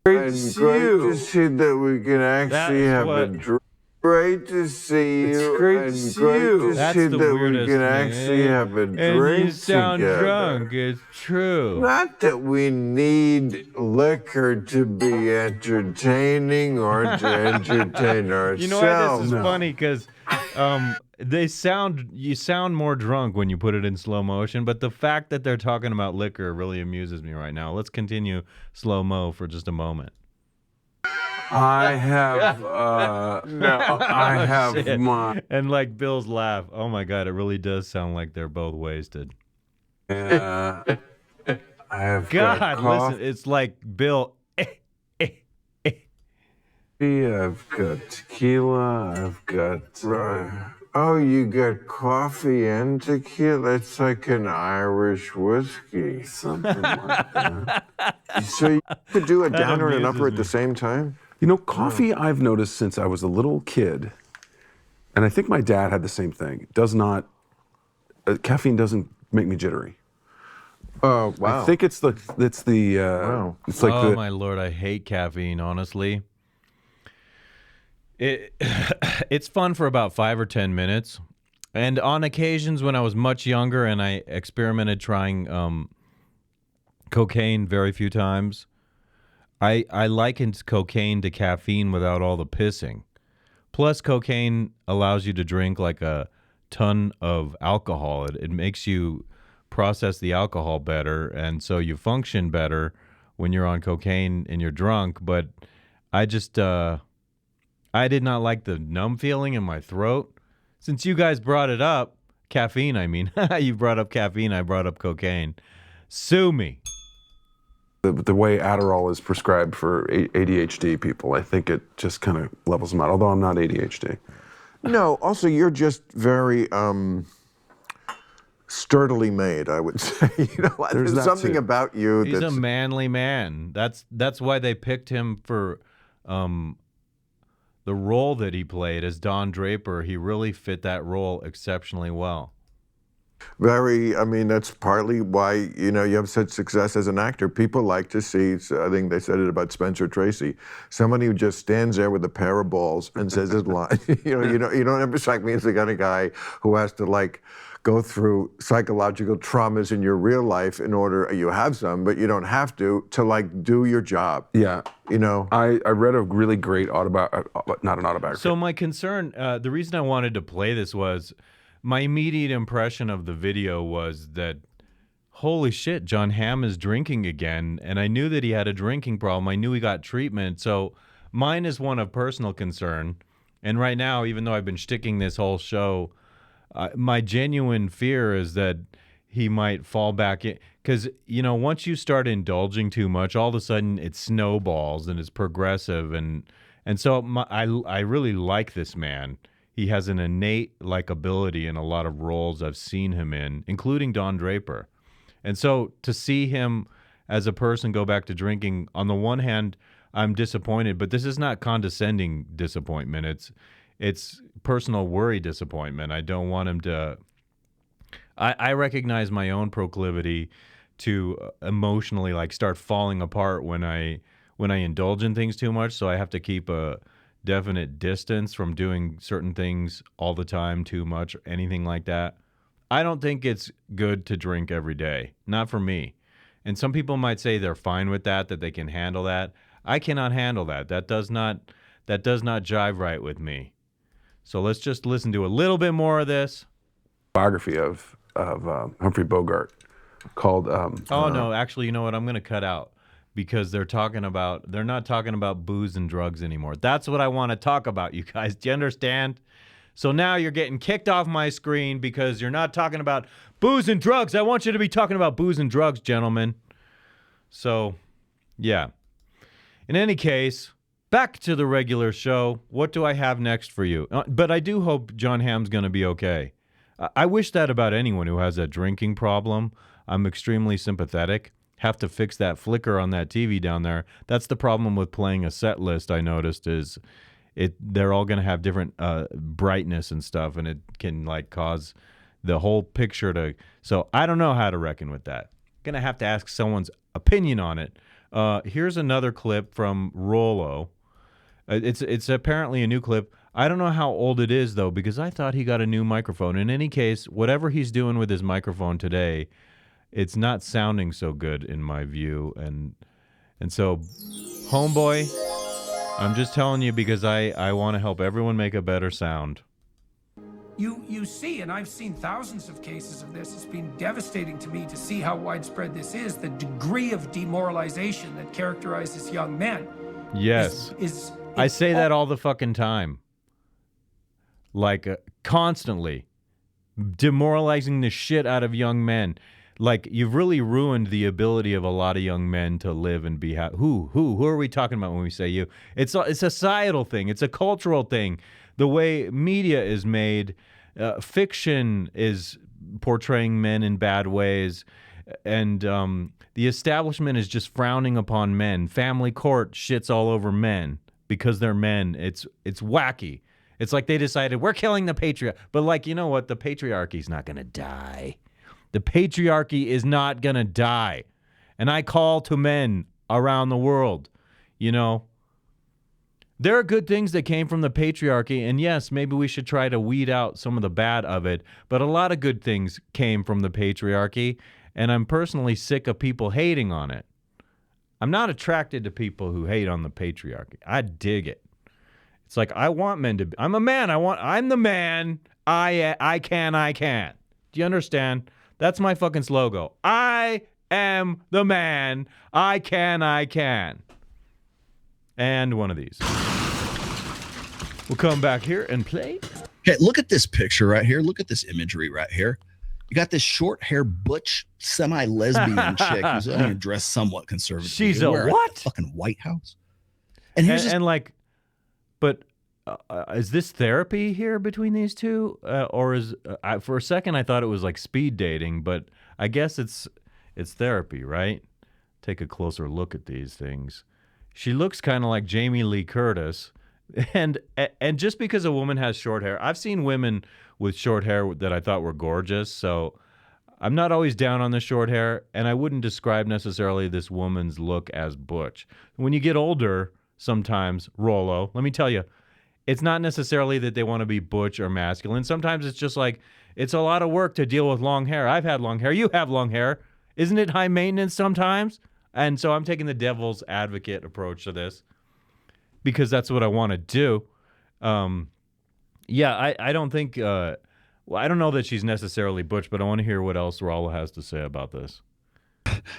Great to see that we can actually have a drink. Great to see you. It's great to see you. That's see the that we weirdest can thing. actually have a drink And you sound together. drunk. It's true. Not that we need liquor to be entertaining or to entertain ourselves. You know why this is funny? Because you sound more drunk when you put it in slow motion, but the fact that they're talking about liquor really amuses me right now. Let's continue slow-mo for just a moment. I have Shit. my And like Bill's laugh. Oh my God, it really does sound like they're both wasted. I have God, got listen, it's like Bill. I've got tequila. I've got Oh, you got coffee and tequila? It's like an Irish whiskey. something like that. So you could do a That downer and an amuses upper at me. the same time? You know, coffee I've noticed since I was a little kid, and I think my dad had the same thing. Does not caffeine doesn't make me jittery. Oh, wow. I think it's the Wow. it's like Oh the my Lord, I hate caffeine, honestly. It's fun for about 5 or 10 minutes. And on occasions when I was much younger and I experimented trying cocaine very few times, I likened cocaine to caffeine without all the pissing. Plus, cocaine allows you to drink like a ton of alcohol. It makes you process the alcohol better, and so you function better when you're on cocaine and you're drunk. But I just, I did not like the numb feeling in my throat. Since you guys brought it up, caffeine, I mean, you brought up caffeine, I brought up cocaine. Sue me. the way Adderall is prescribed for ADHD people. I think it just kind of levels them out. Although I'm not ADHD. No, also you're just very sturdily made, I would say. You know, there's that something too. about you He's that's a manly man. That's why they picked him for the role that he played as Don Draper. He really fit that role exceptionally well. very, I mean, that's partly why, you know, you have such success as an actor. People like to see, so I think they said it about Spencer Tracy, somebody who just stands there with a pair of balls and says his line. You don't ever strike me as the kind of guy who has to like go through psychological traumas in your real life in order, you have some, but you don't have to like do your job. Yeah. You know? I read a really great not an autobiography. So my concern, the reason I wanted to play this was my immediate impression of the video was that, holy shit, Jon Hamm is drinking again. And I knew that he had a drinking problem. I knew he got treatment. So mine is one of personal concern. And right now, even though I've been shticking this whole show, my genuine fear is that he might fall back in. Because, you know, once you start indulging too much, all of a sudden it snowballs and it's progressive. And so I really like this man. He has an innate likability in a lot of roles I've seen him in, including Don Draper. And so to see him as a person go back to drinking, on the one hand, I'm disappointed, but this is not condescending disappointment. It's personal worry disappointment. I don't want him to... I recognize my own proclivity to emotionally like start falling apart when I indulge in things too much, so I have to keep a definite distance from doing certain things all the time, too much, anything like that. I don't think it's good to drink every day. Not for me. And some people might say they're fine with that they can handle that. I cannot handle that. That does not jive right with me. So let's just listen to a little bit more of this. Biography of Humphrey Bogart called No, actually, you know what? I'm going to cut out. Because they're not talking about booze and drugs anymore. That's what I want to talk about, you guys. Do you understand? So now you're getting kicked off my screen because you're not talking about booze and drugs. I want you to be talking about booze and drugs, gentlemen. So, yeah. In any case, Back to the regular show. What do I have next for you? But I do hope Jon Hamm's going to be okay. I wish that about anyone who has a drinking problem. I'm extremely sympathetic. Have to fix that flicker on that TV down there. That's the problem with playing a set list, I noticed, is they're all going to have different brightness and stuff, and it can like cause the whole picture to... So I don't know how to reckon with that. Going to have to ask someone's opinion on it. Here's another clip from Rollo. It's apparently a new clip. I don't know how old it is, though, because I thought he got a new microphone. In any case, whatever he's doing with his microphone today, it's not sounding so good in my view. And so, homeboy, I'm just telling you because I want to help everyone make a better sound. You see, and I've seen thousands of cases of this, it's been devastating to me to see how widespread this is, the degree of demoralization that characterizes young men. Yes. I say that all the fucking time. Like, constantly. Demoralizing the shit out of young men. Like, you've really ruined the ability of a lot of young men to live and be happy. Who are we talking about when we say you? It's a societal thing. It's a cultural thing. The way media is made, fiction is portraying men in bad ways, and the establishment is just frowning upon men. Family court shits all over men because they're men. It's wacky. It's like they decided, we're killing the patriarchy. But like, you know what? The patriarchy's not going to die. The patriarchy is not going to die. And I call to men around the world, you know, there are good things that came from the patriarchy, and yes, maybe we should try to weed out some of the bad of it, but a lot of good things came from the patriarchy, and I'm personally sick of people hating on it. I'm not attracted to people who hate on the patriarchy. I dig it. It's like, I want men to be, I'm a man, I'm the man, I can. Do you understand? That's my fucking slogan. I am the man, I can. And one of these. We'll come back here and play. Okay, look at this picture right here. Look at this imagery right here. You got this short hair, butch, semi-lesbian chick who's dressed somewhat conservative. She's a what? Fucking White House. And here's and like, but is this therapy here between these two, or is for a second I thought it was like speed dating, but I guess it's therapy, right? Take a closer look at these things. She looks kind of like Jamie Lee Curtis, and just because a woman has short hair, I've seen women with short hair that I thought were gorgeous, so I'm not always down on the short hair, and I wouldn't describe necessarily this woman's look as butch. When you get older, sometimes, Rollo, let me tell you, it's not necessarily that they want to be butch or masculine. Sometimes it's just like, it's a lot of work to deal with long hair. I've had long hair. You have long hair. Isn't it high maintenance sometimes? And so I'm taking the devil's advocate approach to this because that's what I want to do. Yeah, I don't think, well, I don't know that she's necessarily butch, but I want to hear what else Rollo has to say about this.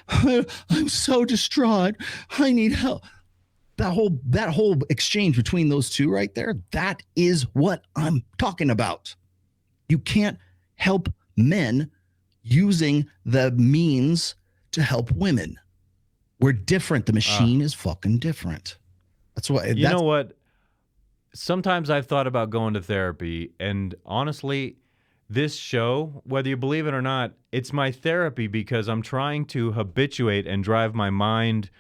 I'm so distraught. I need help. That whole exchange between those two right there, that is what I'm talking about. You can't help men using the means to help women. We're different. The machine is fucking different. That's why. You know what? Sometimes I've thought about going to therapy, and honestly, this show, whether you believe it or not, it's my therapy because I'm trying to habituate and drive my mind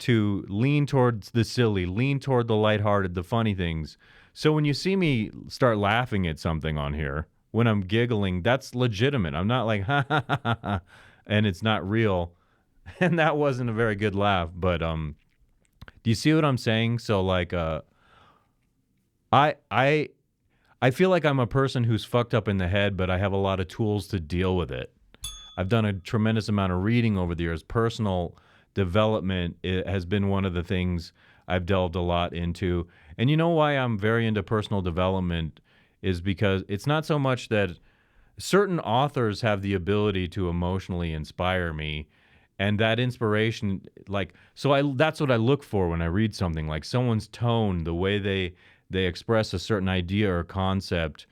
to lean towards the silly, lean toward the lighthearted, the funny things. So when you see me start laughing at something on here, when I'm giggling, that's legitimate. I'm not like, ha, ha, ha, ha, ha, and it's not real. And that wasn't a very good laugh, but do you see what I'm saying? So like I feel like I'm a person who's fucked up in the head, but I have a lot of tools to deal with it. I've done a tremendous amount of reading over the years. Personal development has been one of the things I've delved a lot into. And you know why I'm very into personal development is because it's not so much that certain authors have the ability to emotionally inspire me, and that inspiration, like, so that's what I look for when I read something, like someone's tone, the way they express a certain idea or concept,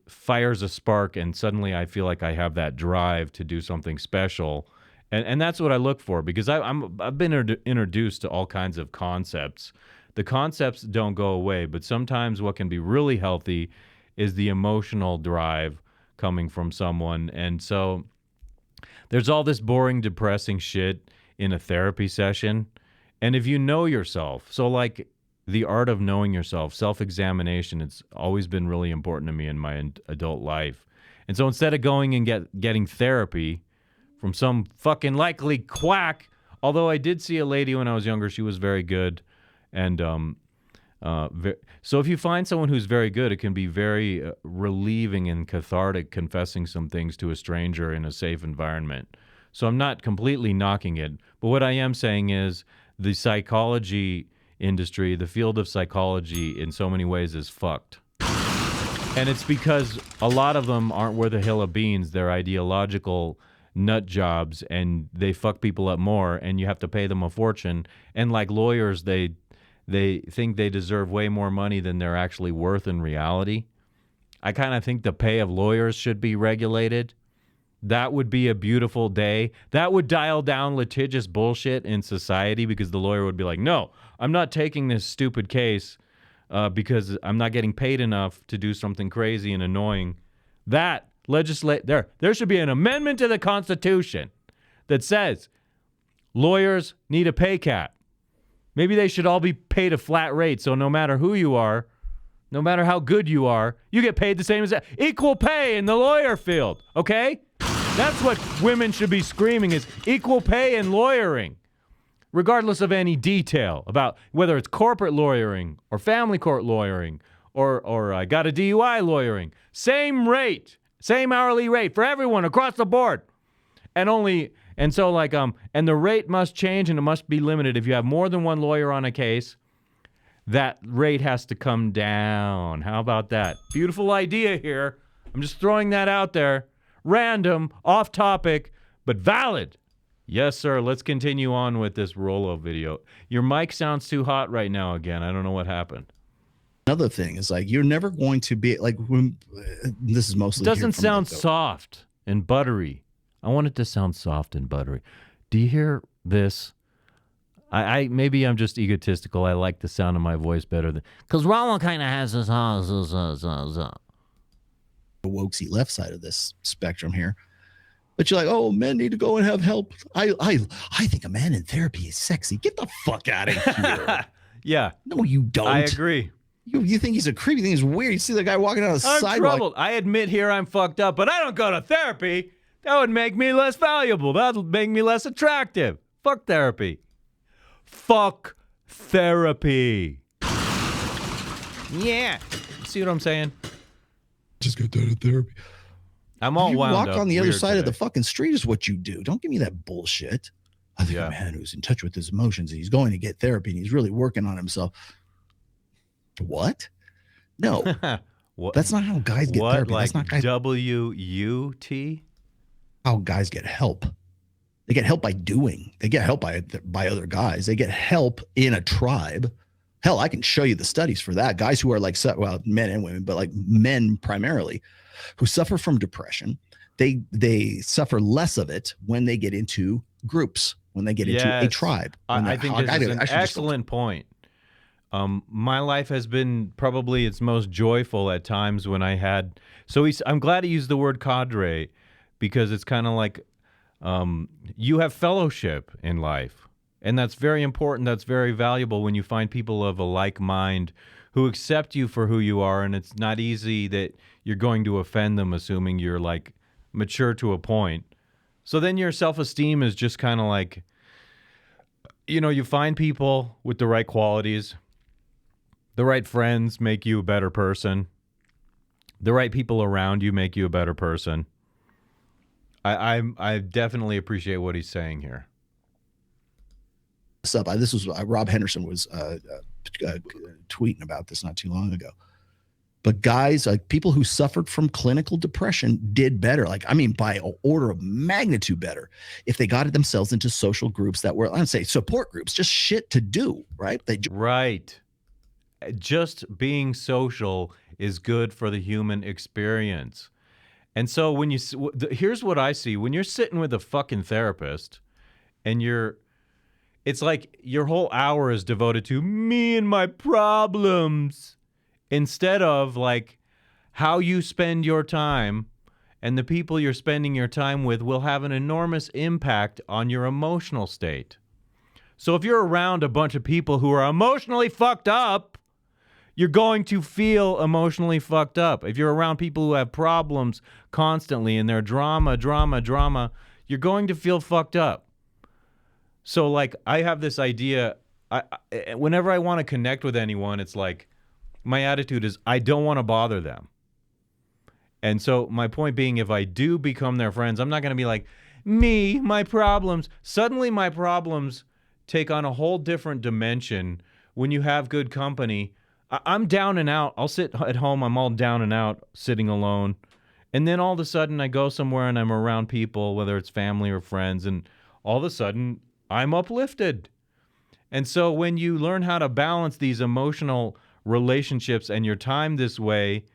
fires a spark, and suddenly I feel like I have that drive to do something special. And that's what I look for, because I've been introduced to all kinds of concepts. The concepts don't go away, but sometimes what can be really healthy is the emotional drive coming from someone. And so there's all this boring, depressing shit in a therapy session. And if you know yourself, so like the art of knowing yourself, self-examination, it's always been really important to me in my adult life. And so instead of going and getting therapy from some fucking likely quack, although I did see a lady when I was younger, she was very good. And so if you find someone who's very good, it can be very relieving and cathartic, confessing some things to a stranger in a safe environment. So I'm not completely knocking it, but what I am saying is the psychology industry, the field of psychology in so many ways is fucked. And it's because a lot of them aren't worth a hill of beans. They're ideological nut jobs, and they fuck people up more, and you have to pay them a fortune. And like lawyers, they think they deserve way more money than they're actually worth in reality. I kind of think the pay of lawyers should be regulated. That would be a beautiful day. That would dial down litigious bullshit in society, because the lawyer would be like, no, I'm not taking this stupid case because I'm not getting paid enough to do something crazy and annoying. There should be an amendment to the Constitution that says lawyers need a pay cap. Maybe they should all be paid a flat rate, so no matter who you are, no matter how good you are, you get paid the same as that. Equal pay in the lawyer field, okay? That's what women should be screaming, is equal pay in lawyering, regardless of any detail about whether it's corporate lawyering or family court lawyering or I got a DUI lawyering. Same rate, same hourly rate for everyone across the board. And the rate must change, and it must be limited. If you have more than one lawyer on a case, that rate has to come down. How about that? Beautiful idea here. I'm just throwing that out there. Random, off topic, but valid. Yes, sir. Let's continue on with this Rollo video. Your mic sounds too hot right now again. I don't know what happened. Another thing is, like, you're never going to be like, this is mostly. It doesn't sound soft and buttery. I want it to sound soft and buttery. Do you hear this? I maybe I'm just egotistical. I like the sound of my voice better than, because Rollo kind of has this the wokesy left side of this spectrum here. But you're like, oh, men need to go and have help. I think a man in therapy is sexy. Get the fuck out of here. Yeah. No, you don't. I agree. You think he's a creep. You think he's weird. You see the guy walking down the sidewalk. I'm troubled. I admit here I'm fucked up, but I don't go to therapy. That would make me less valuable. That would make me less attractive. Fuck therapy. Fuck therapy. Yeah. See what I'm saying? Just got done with therapy. I'm all wound up. You walk on the other side today. of the fucking street is what you do. Don't give me that bullshit. I think a man who's in touch with his emotions, and he's going to get therapy, and he's really working on himself. What? No. What? That's not how guys get therapy. Like That's not guys. W-U-T? How guys get help. They get help by doing. They get help by other guys. They get help in a tribe. Hell, I can show you the studies for that. Guys who are like, well, men and women, but like men primarily, who suffer from depression, they suffer less of it when they get into groups, when they get into a tribe. I think this is an excellent point. My life has been probably its most joyful at times when I had. I'm glad he used the word cadre, because it's kind of like you have fellowship in life. And that's very important. That's very valuable when you find people of a like mind who accept you for who you are. And it's not easy that you're going to offend them, assuming you're like mature to a point. So then your self-esteem is just kind of like, you find people with the right qualities. The right friends make you a better person. The right people around you make you a better person. I definitely appreciate what he's saying here. This was Rob Henderson was tweeting about this not too long ago. But guys, like people who suffered from clinical depression did better. Like, I mean, by an order of magnitude better if they got themselves into social groups that were, I'd say support groups, just shit to do, right? Right. Just being social is good for the human experience. And so when you here's what I see. When you're sitting with a fucking therapist and it's like your whole hour is devoted to me and my problems instead of like how you spend your time, and the people you're spending your time with will have an enormous impact on your emotional state. So if you're around a bunch of people who are emotionally fucked up, you're going to feel emotionally fucked up. If you're around people who have problems constantly and they're drama, you're going to feel fucked up. So, like, I have this idea. Whenever I want to connect with anyone, it's like my attitude is I don't want to bother them. And so my point being, if I do become their friends, I'm not going to be like, me, my problems. Suddenly my problems take on a whole different dimension when you have good company. I'm down and out. I'll sit at home. I'm all down and out, sitting alone. And then all of a sudden I go somewhere and I'm around people, whether it's family or friends, and all of a sudden I'm uplifted. And so when you learn how to balance these emotional relationships and your time this way,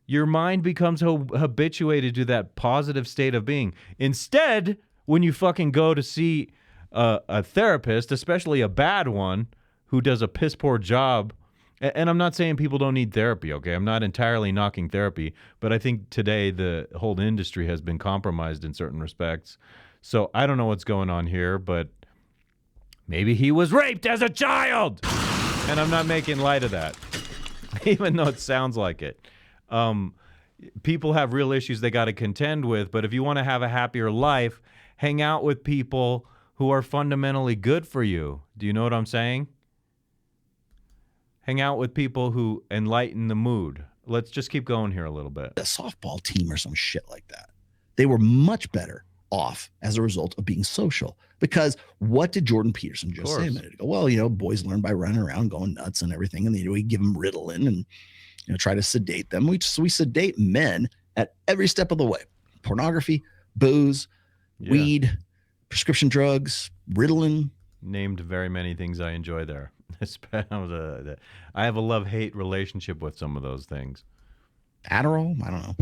your mind becomes habituated to that positive state of being. Instead, when you fucking go to see a therapist, especially a bad one, who does a piss poor job. And I'm not saying people don't need therapy, okay? I'm not entirely knocking therapy, but I think today the whole industry has been compromised in certain respects. So I don't know what's going on here, but maybe he was raped as a child. And I'm not making light of that, even though it sounds like it. People have real issues they got to contend with, but if you want to have a happier life, hang out with people who are fundamentally good for you. Do you know what I'm saying? Hang out with people who enlighten the mood. Let's just keep going here a little bit. A softball team or some shit like that. They were much better off as a result of being social. Because what did Jordan Peterson just say a minute ago? Well, you know, boys learn by running around, going nuts and everything. And we give them Ritalin and, you know, try to sedate them. We sedate men at every step of the way. Pornography, booze, weed, prescription drugs, Ritalin. Named very many things I enjoy there. I have a love-hate relationship with some of those things. Adderall? I don't know.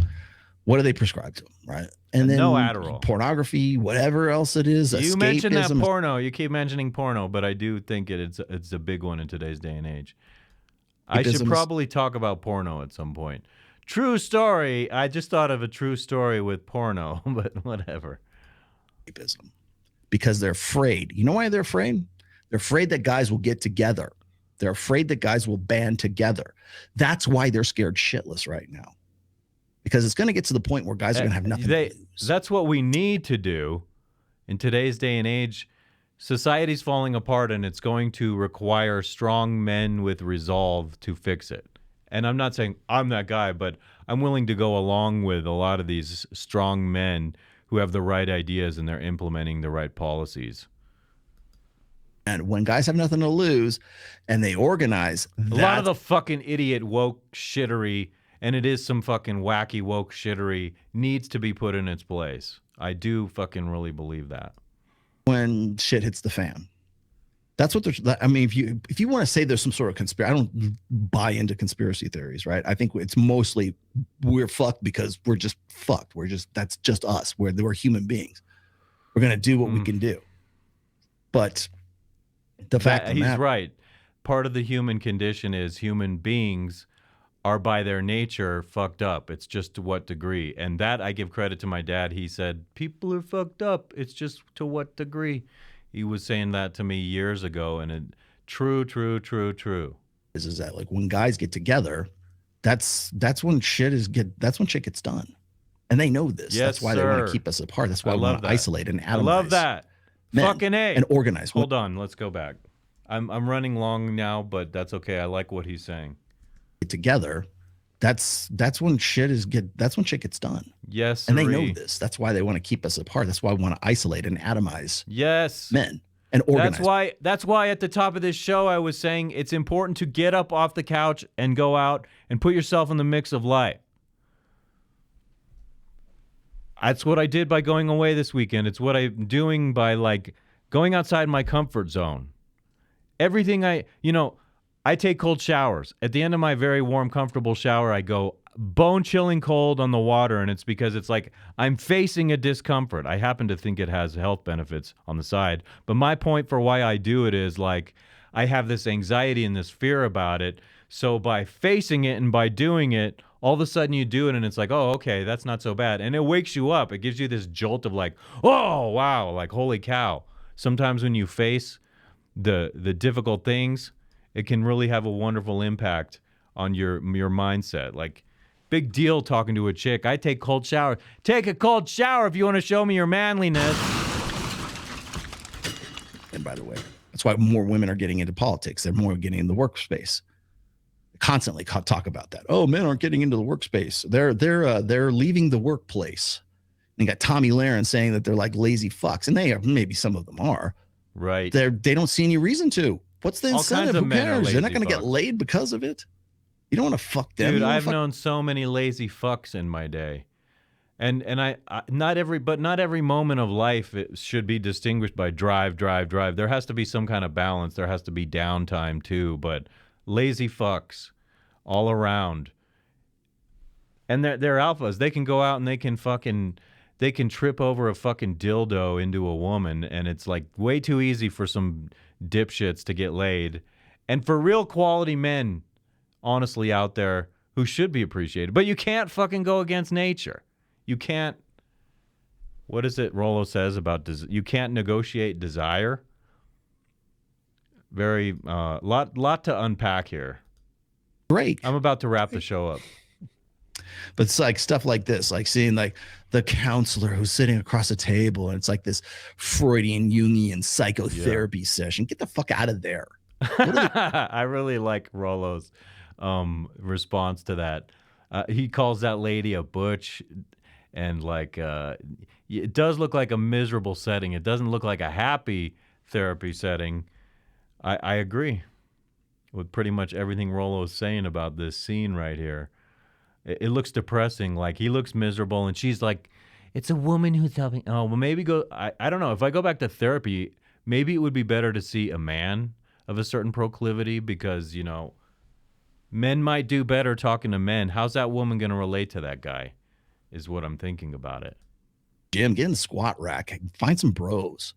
What do they prescribe to them, right? And then no Adderall. Pornography, whatever else it is. You mentioned that porno. You keep mentioning porno, but I do think it's a big one in today's day and age. I should probably talk about porno at some point. True story. I just thought of a true story with porno, but whatever. Escapism. Because they're afraid. You know why they're afraid? They're afraid that guys will get together. They're afraid that guys will band together. That's why they're scared shitless right now. Because it's going to get to the point where guys are going to have nothing to lose. That's what we need to do in today's day and age. Society's falling apart, and it's going to require strong men with resolve to fix it. And I'm not saying I'm that guy, but I'm willing to go along with a lot of these strong men who have the right ideas and they're implementing the right policies. And when guys have nothing to lose and they organize, a lot of the fucking idiot woke shittery, and it is some fucking wacky woke shittery, needs to be put in its place. I do fucking really believe that. When shit hits the fan. That's what there's, I mean, if you want to say there's some sort of conspiracy, I don't buy into conspiracy theories, right? I think it's mostly we're fucked because we're just fucked. That's just us. We're human beings. We're going to do what we can do. But the fact that he's right. Part of the human condition is human beings are by their nature fucked up. It's just to what degree. And that I give credit to my dad. He said, people are fucked up. It's just to what degree. He was saying that to me years ago, and true. Is that like when guys get together, that's when shit gets done. And they know this. Yes, that's why they want to keep us apart. That's why I want to isolate and atomize. I love that. Fucking A. And organize. Hold on, let's go back. I'm running long now, but that's okay. I like what he's saying. Together, that's when shit gets done. Yes, and they know this. That's why they want to keep us apart. That's why I want to isolate and atomize. Yes, men and organize. That's why at the top of this show I was saying it's important to get up off the couch and go out and put yourself in the mix of life. That's what I did by going away this weekend. It's what I'm doing by like going outside my comfort zone. Everything I take cold showers. At the end of my very warm, comfortable shower, I go bone-chilling cold on the water, and it's because it's like I'm facing a discomfort. I happen to think it has health benefits on the side, but my point for why I do it is like I have this anxiety and this fear about it, so by facing it and by doing it, all of a sudden you do it and it's like, oh, okay, that's not so bad, and it wakes you up. It gives you this jolt of like, oh, wow, like holy cow. Sometimes when you face the difficult things, it can really have a wonderful impact on your mindset. Like, big deal talking to a chick. I take cold shower. Take a cold shower if you want to show me your manliness. And by the way, that's why more women are getting into politics. They're more getting in the workspace. Constantly talk about that. Oh, men aren't getting into the workspace. They're leaving the workplace. And you got Tommy Lahren saying that they're like lazy fucks, and they are. Maybe some of them are. Right. They don't see any reason to. What's the incentive? Who cares? They're not going to get laid because of it. You don't want to fuck them. Dude, I've known so many lazy fucks in my day. And I not every moment of life it should be distinguished by drive. There has to be some kind of balance. There has to be downtime too, but lazy fucks all around. And they're alphas. They can go out and they can trip over a fucking dildo into a woman, and it's like way too easy for some dipshits to get laid. And for real quality men, honestly, out there who should be appreciated. But you can't fucking go against nature. You can't, what is it Rollo says about, you can't negotiate desire? Very, lot to unpack here. Great. I'm about to wrap the show up. But it's like stuff like this, like seeing like the counselor who's sitting across the table, and it's like this Freudian Jungian psychotherapy session. Get the fuck out of there. I really like Rollo's response to that. He calls that lady a butch, and like it does look like a miserable setting. It doesn't look like a happy therapy setting. I agree with pretty much everything Rollo is saying about this scene right here. It looks depressing. Like, he looks miserable, and she's like, it's a woman who's helping. Oh, well, maybe I don't know. If I go back to therapy, maybe it would be better to see a man of a certain proclivity, because, you know, men might do better talking to men. How's that woman going to relate to that guy is what I'm thinking about it. Jim, get in the squat rack. Find some bros.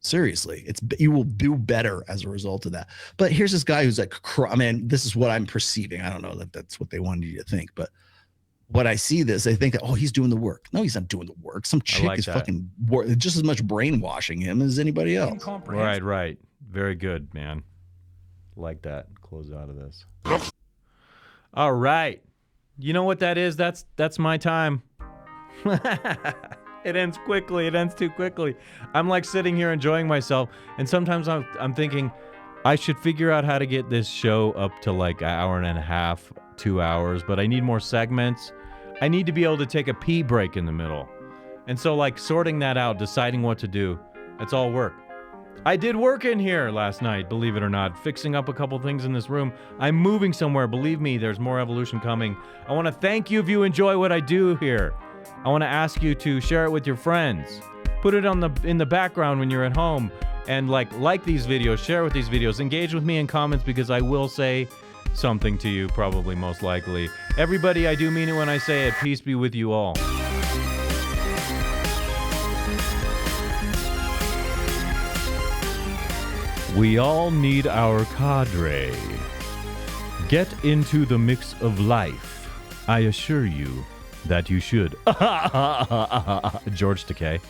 Seriously, you will do better as a result of that. But here's this guy who's like, I mean, this is what I'm perceiving. I don't know that that's what they wanted you to think, but when I see this, they think that, oh, he's doing the work. No, he's not doing the work. Some chick is fucking just as much brainwashing him as anybody else. Right. Very good, man. Like that. Close out of this. All right. You know what that is? That's my time. It ends quickly. It ends too quickly. I'm like sitting here enjoying myself, and sometimes I'm thinking I should figure out how to get this show up to like an hour and a half, 2 hours, but I need more segments. I need to be able to take a pee break in the middle. And so like sorting that out, deciding what to do, it's all work. I did work in here last night, believe it or not, fixing up a couple things in this room. I'm moving somewhere. Believe me, there's more evolution coming. I want to thank you if you enjoy what I do here. I want to ask you to share it with your friends. Put it in the background when you're at home, and like these videos, share with these videos, engage with me in comments, because I will say something to you, probably most likely. Everybody, I do mean it when I say it. Peace be with you all. We all need our cadre. Get into the mix of life. I assure you that you should. George Takei.